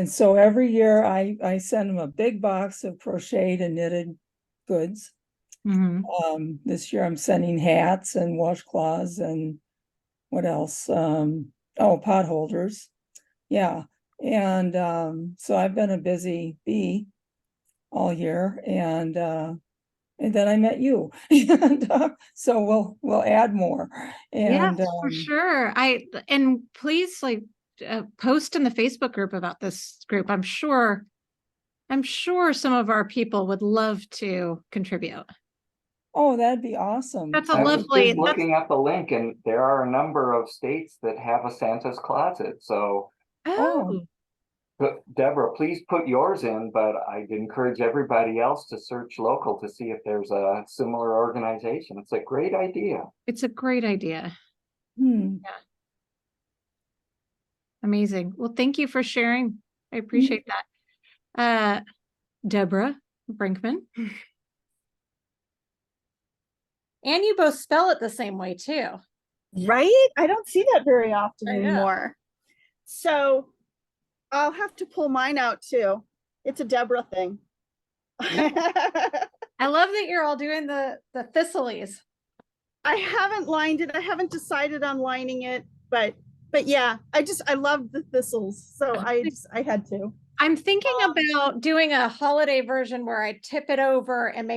so every year I send them a big box of crocheted and knitted goods. This year I'm sending hats and washcloths and what else? Pot holders. Yeah. And so I've been a busy bee all year, and then I met you. And so we'll add more. And yeah, for sure. And please post in the Facebook group about this group. I'm sure some of our people would love to contribute. Oh, that'd be awesome. That's I was just looking at the link, and there are a number of states that have a Santa's Closet. So, Deborah, please put yours in, but I'd encourage everybody else to search local to see if there's a similar organization. It's a great idea. It's a great idea. Yeah. Amazing. Well, thank you for sharing. I appreciate that. Deborah Brinkman. And you both spell it the same way too. Right? I don't see that very often anymore. So I'll have to pull mine out too. It's a Deborah thing. I love that you're all doing the thistles. I haven't lined it. I haven't decided on lining it, but yeah, I love the thistles. So I had to. I'm thinking about doing a holiday version where I tip it over and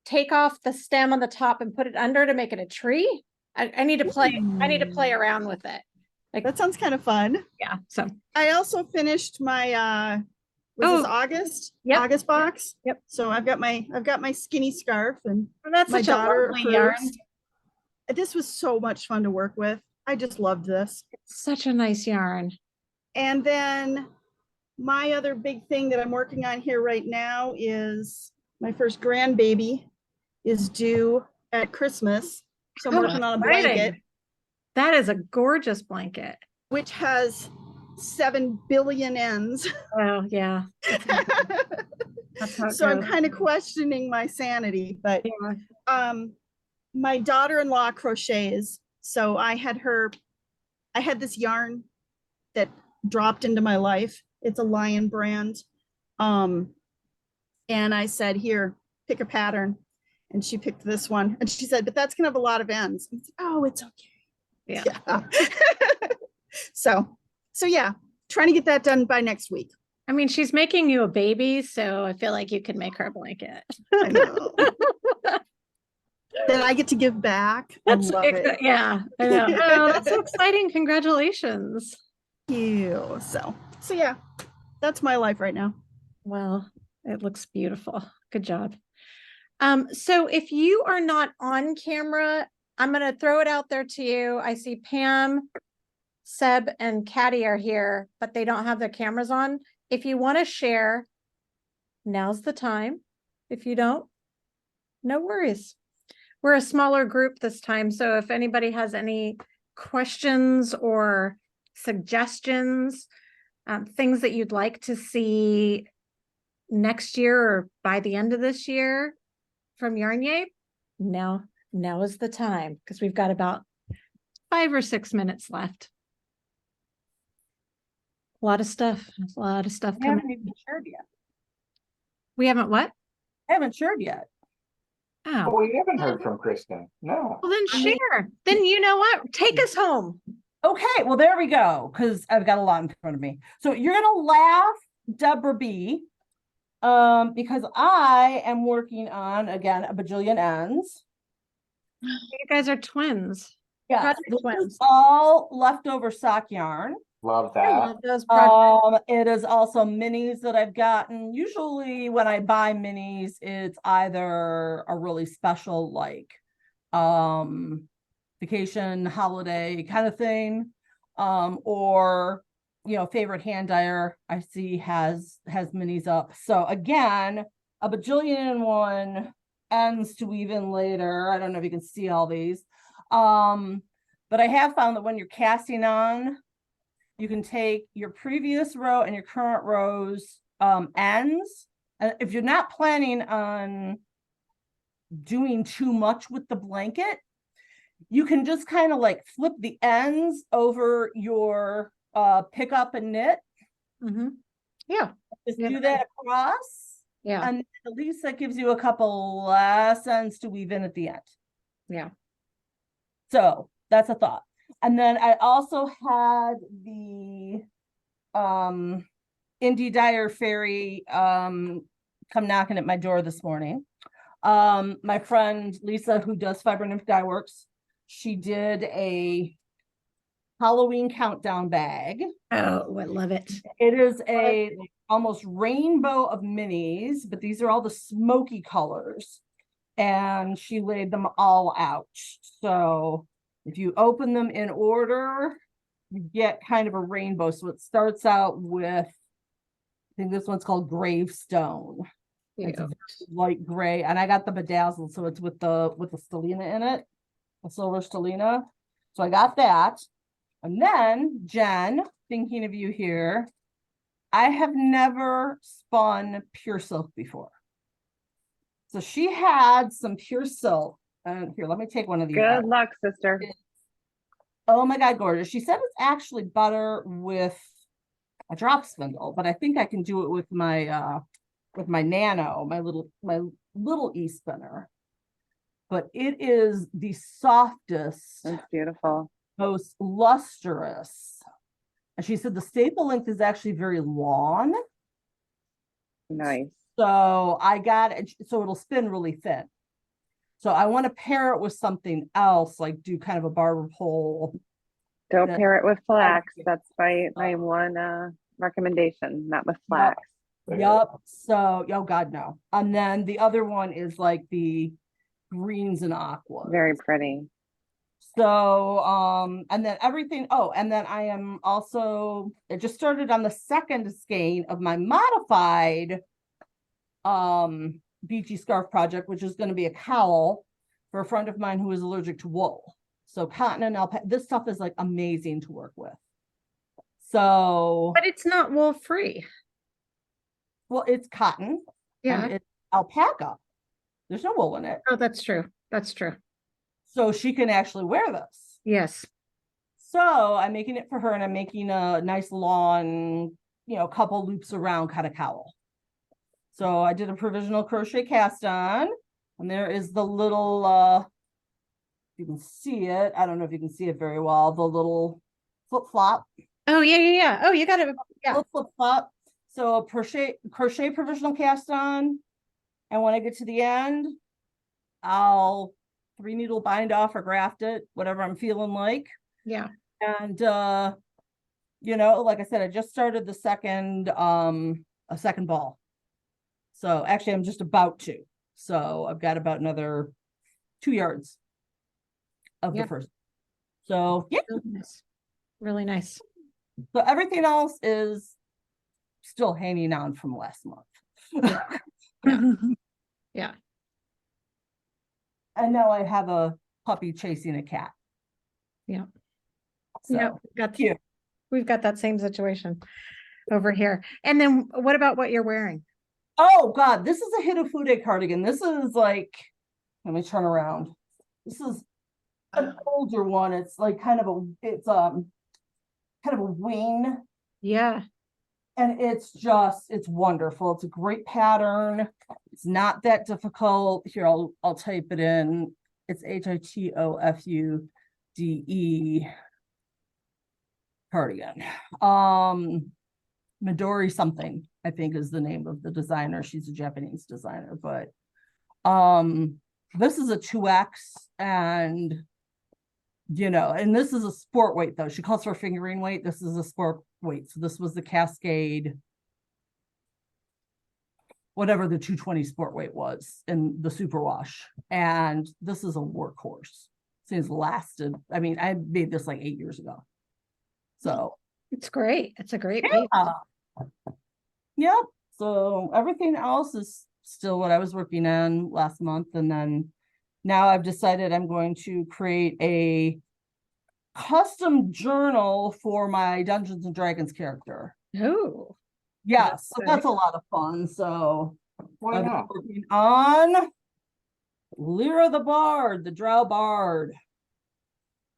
take off the stem on the top and put it under to make it a tree. I need to play around with it. That sounds kind of fun. Yeah. So I also finished my this August? Yep. August box. Yep. So I've got my skinny scarf, and that's my such daughter a lovely yarn. This was so much fun to work with. I just loved this. It's such a nice yarn. And then my other big thing that I'm working on here right now is my first grandbaby is due at Christmas. So I'm working on a blanket. That is a gorgeous blanket. Which has 7 billion ends. Oh, yeah. So I'm kind of questioning my sanity, but my daughter-in-law crochets. So I had this yarn that dropped into my life. It's a Lion brand. And I said, here, pick a pattern. And she picked this one. And she said, but that's gonna have a lot of ends. Said, oh, it's okay. Yeah. So yeah, trying to get that done by next week. I mean, she's making you a baby, so I feel like you can make her a blanket. I know. Then I get to give back. I love it. Yeah, I know. Oh, that's so exciting. Congratulations. Thank you. So yeah, that's my life right now. Well, it looks beautiful. Good job. So if you are not on camera, I'm going to throw it out there to you. I see Pam, Seb, and Caddy are here, but they don't have their cameras on. If you want to share, now's the time. If you don't, no worries. We're a smaller group this time, so if anybody has any questions or suggestions, things that you'd like to see next year or by the end of this year from Yarn Yay, now is the time, because we've got about 5 or 6 minutes left. A lot of stuff We haven't coming. even shared yet. We haven't what? I haven't shared yet. Oh, Oh, we haven't heard from Kristen. No. well then share. Then you know what? Take us home. Okay, well, there we go, because I've got a lot in front of me. So you're gonna laugh, Deborah B, because I am working on, again, a bajillion ends. You guys are twins. Yeah, Project this is twins. all leftover sock yarn. Love I that. love those projects. It is also minis that I've gotten. Usually when I buy minis, it's either a really special, like vacation, holiday kind of thing, or favorite hand dyer I see has minis up. So again, a bajillion and one ends to weave in later. I don't know if you can see all these, but I have found that when you're casting on, you can take your previous row and your current rows ends, and if you're not planning on doing too much with the blanket, you can just kind of like flip the ends over your pick up and knit. Yeah. Just Yeah. do that across. Yeah. And at least that gives you a couple less ends to weave in at the end. Yeah. So that's a thought. And then I also had the Indie Dyer Fairy come knocking at my door this morning. My friend Lisa, who does Fiber Nymph Dye Works, she did a Halloween countdown bag. Oh, I love it. It is a almost rainbow of minis, but these are all the smoky colors, and she laid them all out. So if you open them in order, you get kind of a rainbow. So it starts out with, I think this one's called Gravestone. It's light gray, and I got the bedazzled, so it's with the stellina in it, a silver stellina. So I got that. And then Jen, thinking of you here, I have never spun pure silk before. So she had some pure silk. And here, let me take one of these. Good luck, sister. Oh my God, gorgeous. She said it's actually better with a drop spindle, but I think I can do it with my nano, my little e-spinner. But it is the softest. That's beautiful. Most lustrous. And she said the staple length is actually very long. Nice. So I got it, so it'll spin really thin. So I want to pair it with something else, like do kind of a barber pole. Don't pair it with flax. That's my one recommendation, not with flax. Yep. So, oh God, no. And then the other one is like the greens and aquas. Very pretty. So, and then everything, and then I am also, it just started on the second skein of my modified beachy scarf project, which is going to be a cowl for a friend of mine who is allergic to wool. So cotton and alpaca, this stuff is like amazing to work with. So, but it's not wool free. Well, it's cotton. Yeah. And it's alpaca. There's no wool in it. Oh, that's true. That's true. So she can actually wear this. Yes. So I'm making it for her, and I'm making a nice long, couple loops around kind of cowl. So I did a provisional crochet cast on, and there is the little, you can see it. I don't know if you can see it very well. The little flip flop. Oh yeah. Oh, you got it. Yeah. Flip flop. So crochet provisional cast on, and when I get to the end, I'll 3 needle bind off or graft it, whatever I'm feeling like. Yeah. And like I said, I just started the second a second ball. So actually I'm just about to. So I've got about another 2 yards of the first. So yeah. Really nice. So everything else is still hanging on from last month. Yeah. And now I have a puppy chasing a cat. Yeah. So yeah, we've got that same situation. over here. And then what about what you're wearing? Oh God, this is a Hitafude cardigan. This is like, let me turn around. This is an older one. It's like kind of a wing. Yeah. And it's wonderful. It's a great pattern. It's not that difficult. Here, I'll type it in. It's HITOFUDE cardigan. Midori something, I think, is the name of the designer. She's a Japanese designer, but this is a 2X, and and this is a sport weight though. She calls for fingering weight. This is a sport weight. So this was the Cascade, whatever the 220 sport weight was in the superwash. And this is a workhorse. Since lasted. I mean, I made this like 8 years ago. So it's great. It's a great piece. Yep. So everything else is still what I was working on last month. And then now I've decided I'm going to create a custom journal for my Dungeons and Dragons character. Oh. Yeah, so that's a lot of fun. So Why I'm not? working on Lyra the Bard, the Drow Bard.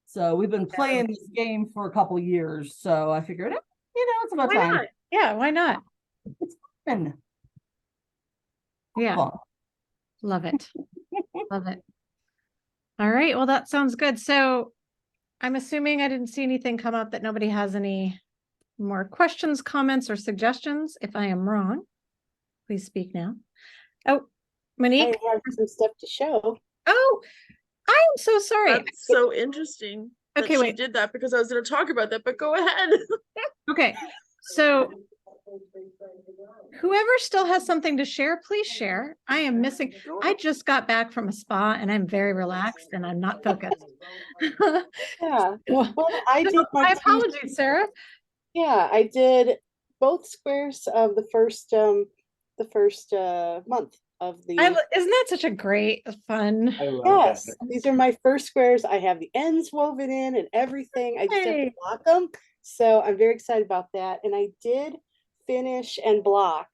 So we've been playing this game for a couple years. So I figured, it's about time. Not? Yeah, why not? It's fun. Yeah. Fun. Love it. Love it. All right. Well, that sounds good. So I'm assuming I didn't see anything come up that nobody has any more questions, comments, or suggestions. If I am wrong, please speak now. Oh, Monique. I have some stuff to show. Oh, I am so sorry. That's so interesting. Okay, she wait. did that because I was going to talk about that, but go ahead. Okay, so whoever still has something to share, please share. I am missing. I just got back from a spa and I'm very relaxed and I'm not focused. Yeah. Well, I did my apologies, Sarah. Yeah, I did both squares of the first month of the. Isn't that such a great fun? Yes, these are my first squares. I have the ends woven in and everything. I just have to block them. So I'm very excited about that. And I did finish and block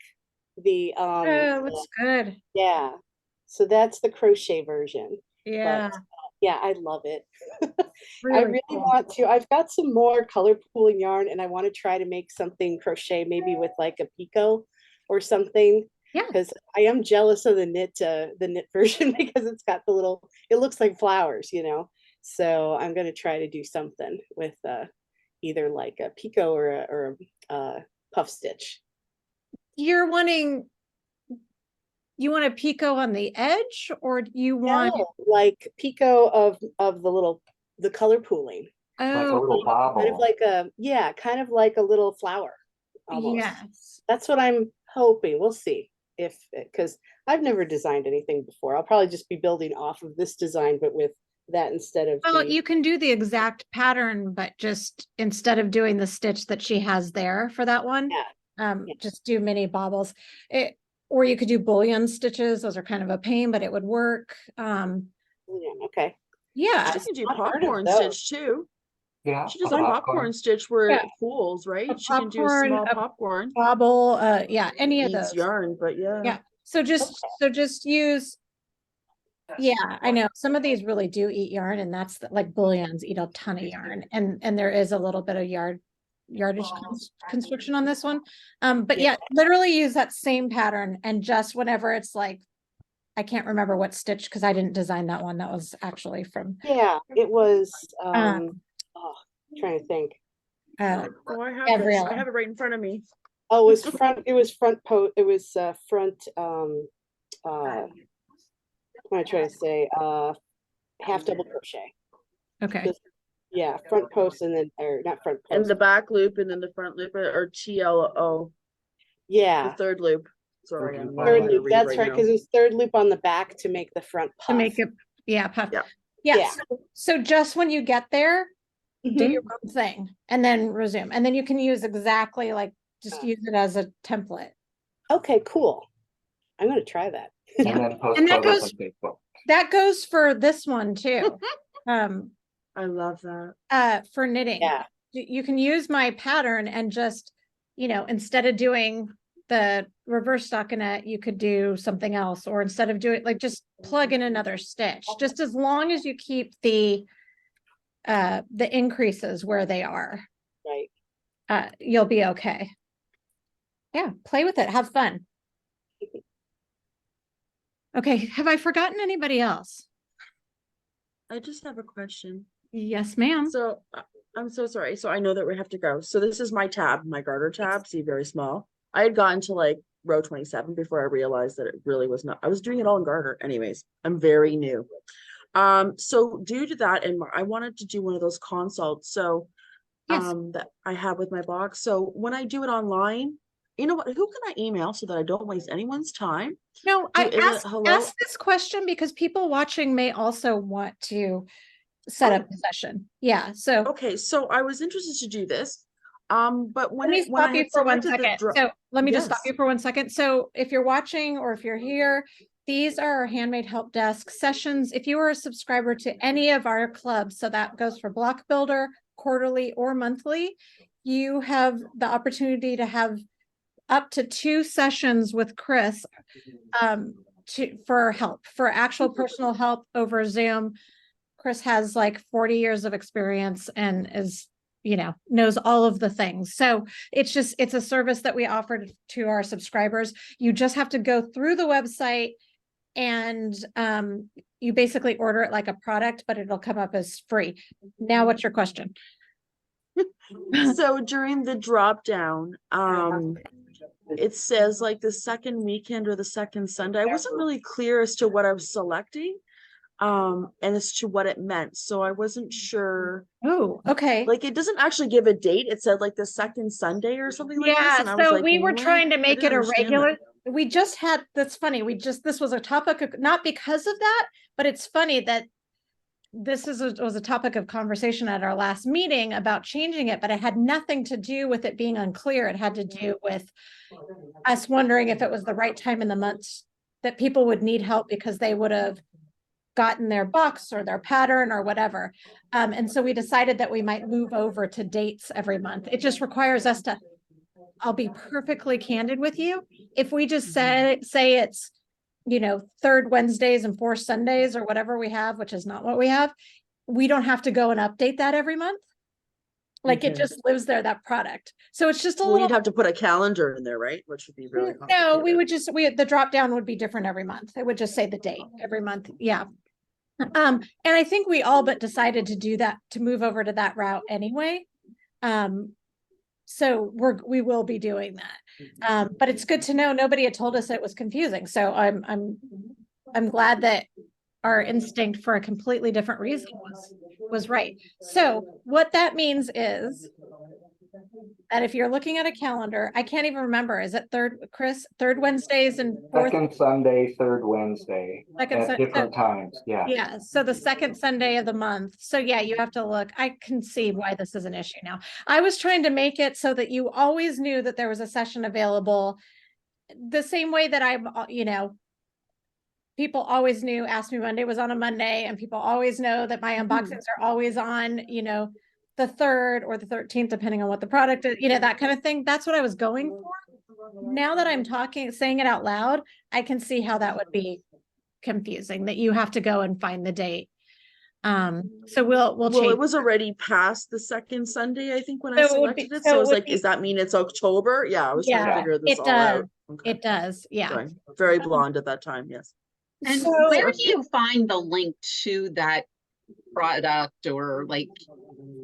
the oh, looks good. Yeah. So that's the crochet version. Yeah. But, yeah, I love it. Really I really cool. want to. I've got some more color pooling yarn and I want to try to make something crochet, maybe with like a picot or something. Yeah. Because I am jealous of the knit version because it's got the little, it looks like flowers, So I'm going to try to do something with either like a picot or a puff stitch. You want a picot on the edge, or do you want like picot of the color pooling? Oh, like a little bobble. Kind of like a little flower. Almost. Yes. That's what I'm hoping. We'll see because I've never designed anything before. I'll probably just be building off of this design, but with that instead of. Well, you can do the exact pattern, but just instead of doing the stitch that she has there for that one, just do mini bobbles. Or you could do bullion stitches. Those are kind of a pain, but it would work. Okay. Yeah. She can do popcorn stitch too. Yeah. She does a popcorn stitch where it pools, right? She can do a small popcorn. Bobble, any of those. Yarn, but Yeah. So just use. Yeah, I know some of these really do eat yarn, and that's like bullions eat a ton of yarn, and there is a little bit of yardage construction on this one. But yeah, literally use that same pattern, and just whenever it's like, I can't remember what stitch because I didn't design that one. That was actually from. Yeah, it was. Trying to think. I have this. I have it right in front of me. Oh, it was front. It was front post. It was front. What am I trying to say? Half double crochet. Okay. Just, yeah, front post and then, or not front post. And the back loop and then the front loop, or TLO. Yeah. The third loop. Sorry, third loop. That's right, because it's third loop on the back to make the front puff. To make it, puff. Yeah. Yeah. So just when you get there, do your own thing and then resume, and then you can use exactly like just use it as a template. Okay, cool. I'm going to try that. And that goes for this one too. I love that. For knitting. Yeah. You can use my pattern and just you know, instead of doing the reverse stockinette, you could do something else, or instead of doing, like, just plug in another stitch, just as long as you keep the increases where they are, Right. you'll be okay. Yeah, play with it, have fun. Okay, have I forgotten anybody else? I just have a question. Yes, ma'am. So I'm so sorry. So I know that we have to go. So this is my tab, my garter tab. See, very small. I had gotten to like row 27 before I realized that it really was not. I was doing it all in garter. Anyways, I'm very new. So due to that, and I wanted to do one of those consults. So that I have with my box. So when I do it online, you know what? Who can I email so that I don't waste anyone's time? No, I ask this question because people watching may also want to set up a session. Yeah. So okay, so I was interested to do this. But when let me stop you for 1 second. So let me just stop you Yes. for 1 second. So if you're watching or if you're here, these are our handmade help desk sessions. If you are a subscriber to any of our clubs, so that goes for Block Builder, quarterly or monthly, you have the opportunity to have up to 2 sessions with Chris for help, for actual personal help over Zoom. Chris has like 40 years of experience and is, you know, knows all of the things. So it's a service that we offer to our subscribers. You just have to go through the website and you basically order it like a product, but it'll come up as free. Now, what's your question? So during the drop down, it says like the second weekend or the second Sunday. I wasn't really clear as to what I was selecting, and as to what it meant. So I wasn't sure. Oh, okay. Like it doesn't actually give a date. It said like the second Sunday or something like this. Yeah, And I was so like, we were trying to make it a regular. That. That's funny. This was a topic, not because of that, but it's funny that was a topic of conversation at our last meeting about changing it, but it had nothing to do with it being unclear. It had to do with us wondering if it was the right time in the month that people would need help because they would have gotten their box or their pattern or whatever. And so we decided that we might move over to dates every month. It just requires us to, I'll be perfectly candid with you. If we just say it's, you know, 3rd Wednesdays and 4th Sundays or whatever we have, which is not what we have, we don't have to go and update that every month. Like it just lives there, that product. So it's just a little. You'd have to put a calendar in there, right? Which would be really complicated. No, the drop down would be different every month. It would just say the date every month. Yeah. And I think we all but decided to do that, to move over to that route anyway. So we will be doing that. But it's good to know nobody had told us it was confusing. So I'm glad that our instinct for a completely different reason was right. So what that means is that if you're looking at a calendar, I can't even remember, is it third Wednesdays and 4th? Second Sunday, 3rd Wednesday at different times. Yeah. Yeah. So the 2nd Sunday of the month. So yeah, you have to look. I can see why this is an issue now. I was trying to make it so that you always knew that there was a session available the same way that I'm, you know, people always knew Ask Me Monday was on a Monday, and people always know that my unboxings are always on, you know, the 3rd or the 13th, depending on what the product is, you know, that kind of thing. That's what I was going for. Now that I'm saying it out loud, I can see how that would be confusing, that you have to go and find the date. So we'll change. It was already past the 2nd Sunday, I think, when I selected it. So I was like, does that mean it's October? Yeah, I was trying to figure this all out. Okay. It does. Yeah. Sorry. Very blonde at that time. Yes. And where do you find the link to that product, or like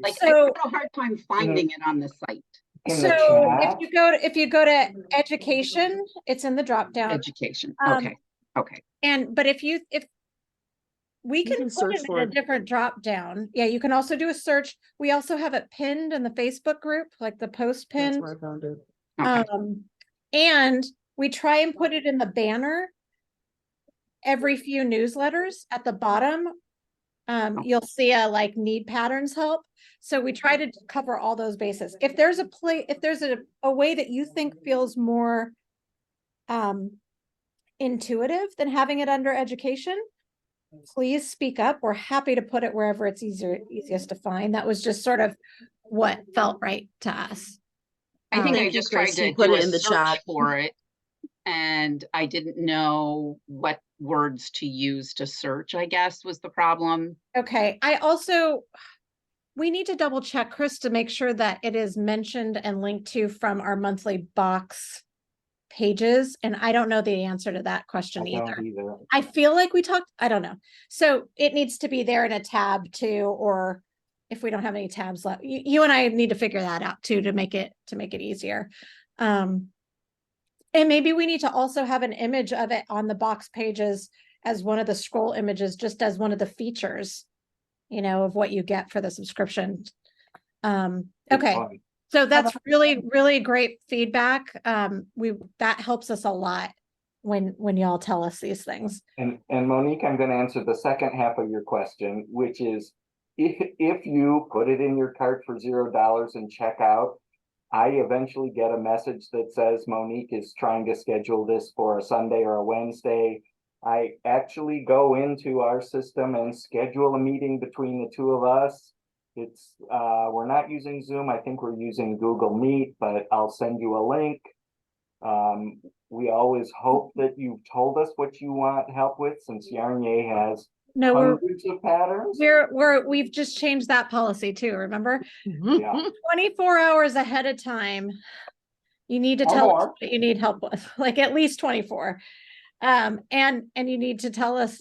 I have a hard time finding it on the site. So if you go to education, it's in the drop down. Education. Okay. But if we can put it in a different drop down. Yeah, you can also do a search. We also have it pinned in the Facebook group, like the post pinned. That's where I found it. Okay. And we try and put it in the banner every few newsletters at the bottom. You'll see a like need patterns help. So we try to cover all those bases. If there's a way that you think feels more intuitive than having it under education, please speak up. We're happy to put it wherever it's easiest to find. That was just sort of what felt right to us. I think I Thank you, just tried Christy. to Put do it a in the search chat. for it, and I didn't know what words to use to search, I guess was the problem. Okay, we need to double check, Chris, to make sure that it is mentioned and linked to from our monthly box pages. And I don't know the answer to that question either. I feel like we talked, I don't know. So it needs to be there in a tab too, or if we don't have any tabs left, you and I need to figure that out too, to make it easier. And maybe we need to also have an image of it on the box pages as one of the scroll images, just as one of the features, of what you get for the subscription. Okay. So that's really great feedback. That helps us a lot when y'all tell us these things. And Monique, I'm going to answer the second half of your question, which is if you put it in your cart for $0 and check out, I eventually get a message that says Monique is trying to schedule this for a Sunday or a Wednesday. I actually go into our system and schedule a meeting between the two of us. It's we're not using Zoom. I think we're using Google Meet, but I'll send you a link. We always hope that you've told us what you want help with, since Yarnier has hundreds of patterns. We've just changed that policy too, remember? Yeah. 24 hours ahead of time. You need to tell us what you need help with, like at least 24. And you need to tell us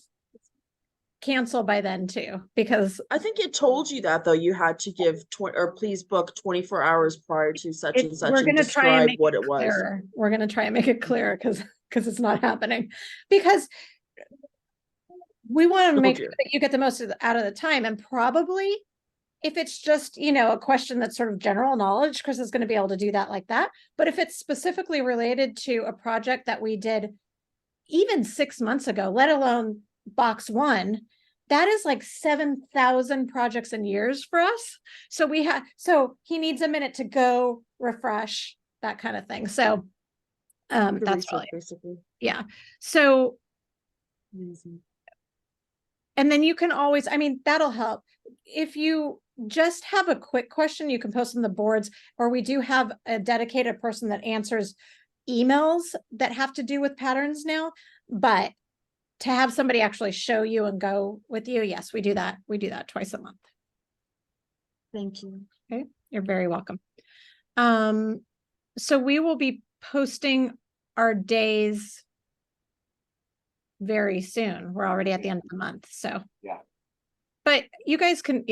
cancel by then too, because I think it told you that though. You had to give please book 24 hours prior to such and such and describe what it was. We're going to try and make it clear because it's not happening, because we want to make sure that you get the most out of the time. And probably if it's just, a question that's sort of general knowledge, Chris is going to be able to do that like that. But if it's specifically related to a project that we did even 6 months ago, let alone box one, that is like 7,000 projects and years for us. So he needs a minute to go refresh, that kind of thing. So that's really, basically. Yeah. So amazing. And then you can always, that'll help. If you just have a quick question, you can post on the boards, or we do have a dedicated person that answers emails that have to do with patterns now. But to have somebody actually show you and go with you, yes, we do that. We do that twice a month. Thank you. Okay, you're very welcome. So we will be posting our days very soon. We're already at the end of the month, so yeah. But you guys can,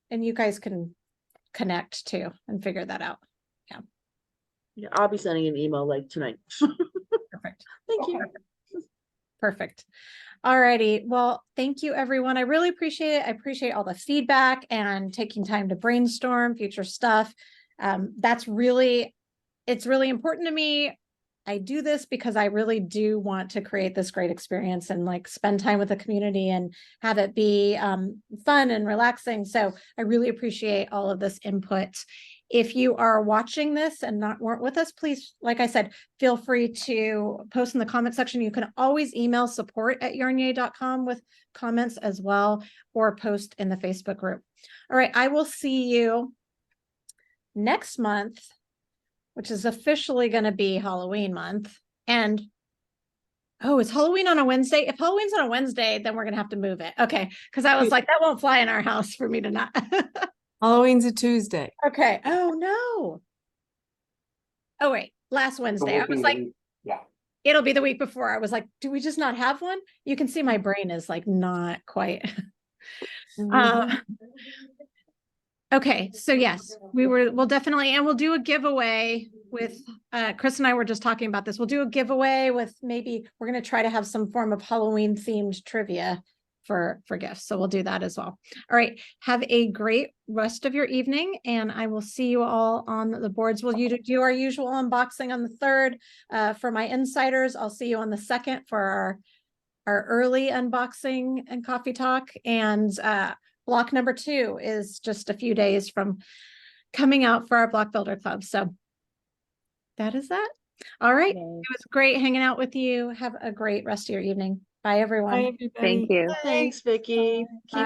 and you guys can connect too and figure that out. Yeah, I'll be sending an email like tonight. Perfect. Thank you. Perfect. All righty. Well, thank you, everyone. I really appreciate it. I appreciate all the feedback and taking time to brainstorm future stuff. It's really important to me. I do this because I really do want to create this great experience and spend time with the community and have it be fun and relaxing. So I really appreciate all of this input. If you are watching this and weren't with us, please, like I said, feel free to post in the comment section. You can always email support@yarnier.com with comments as well, or post in the Facebook group. All right, I will see you next month, which is officially going to be Halloween month. And it's Halloween on a Wednesday. If Halloween's on a Wednesday, then we're going to have to move it. Okay. Because I was like, that won't fly in our house for me to not. Halloween's a Tuesday. Okay. Oh, no. Oh, wait. Last Wednesday. I was like, yeah, it'll be the week before. I was like, do we just not have one? You can see my brain is not quite. Okay, so yes, we'll definitely, and we'll do a giveaway with, Chris and I were just talking about this. We'll do a giveaway with maybe, we're going to try to have some form of Halloween themed trivia for gifts. So we'll do that as well. All right, have a great rest of your evening, and I will see you all on the boards. We'll do our usual unboxing on the 3rd. For my insiders, I'll see you on the 2nd for our early unboxing and coffee talk. And block number 2 is just a few days from coming out for our Block Builder Club. So that is that. All right. It was great hanging out with you. Have a great rest of your evening. Bye, everyone. Bye, everybody. Thank you. Thanks, Vicki.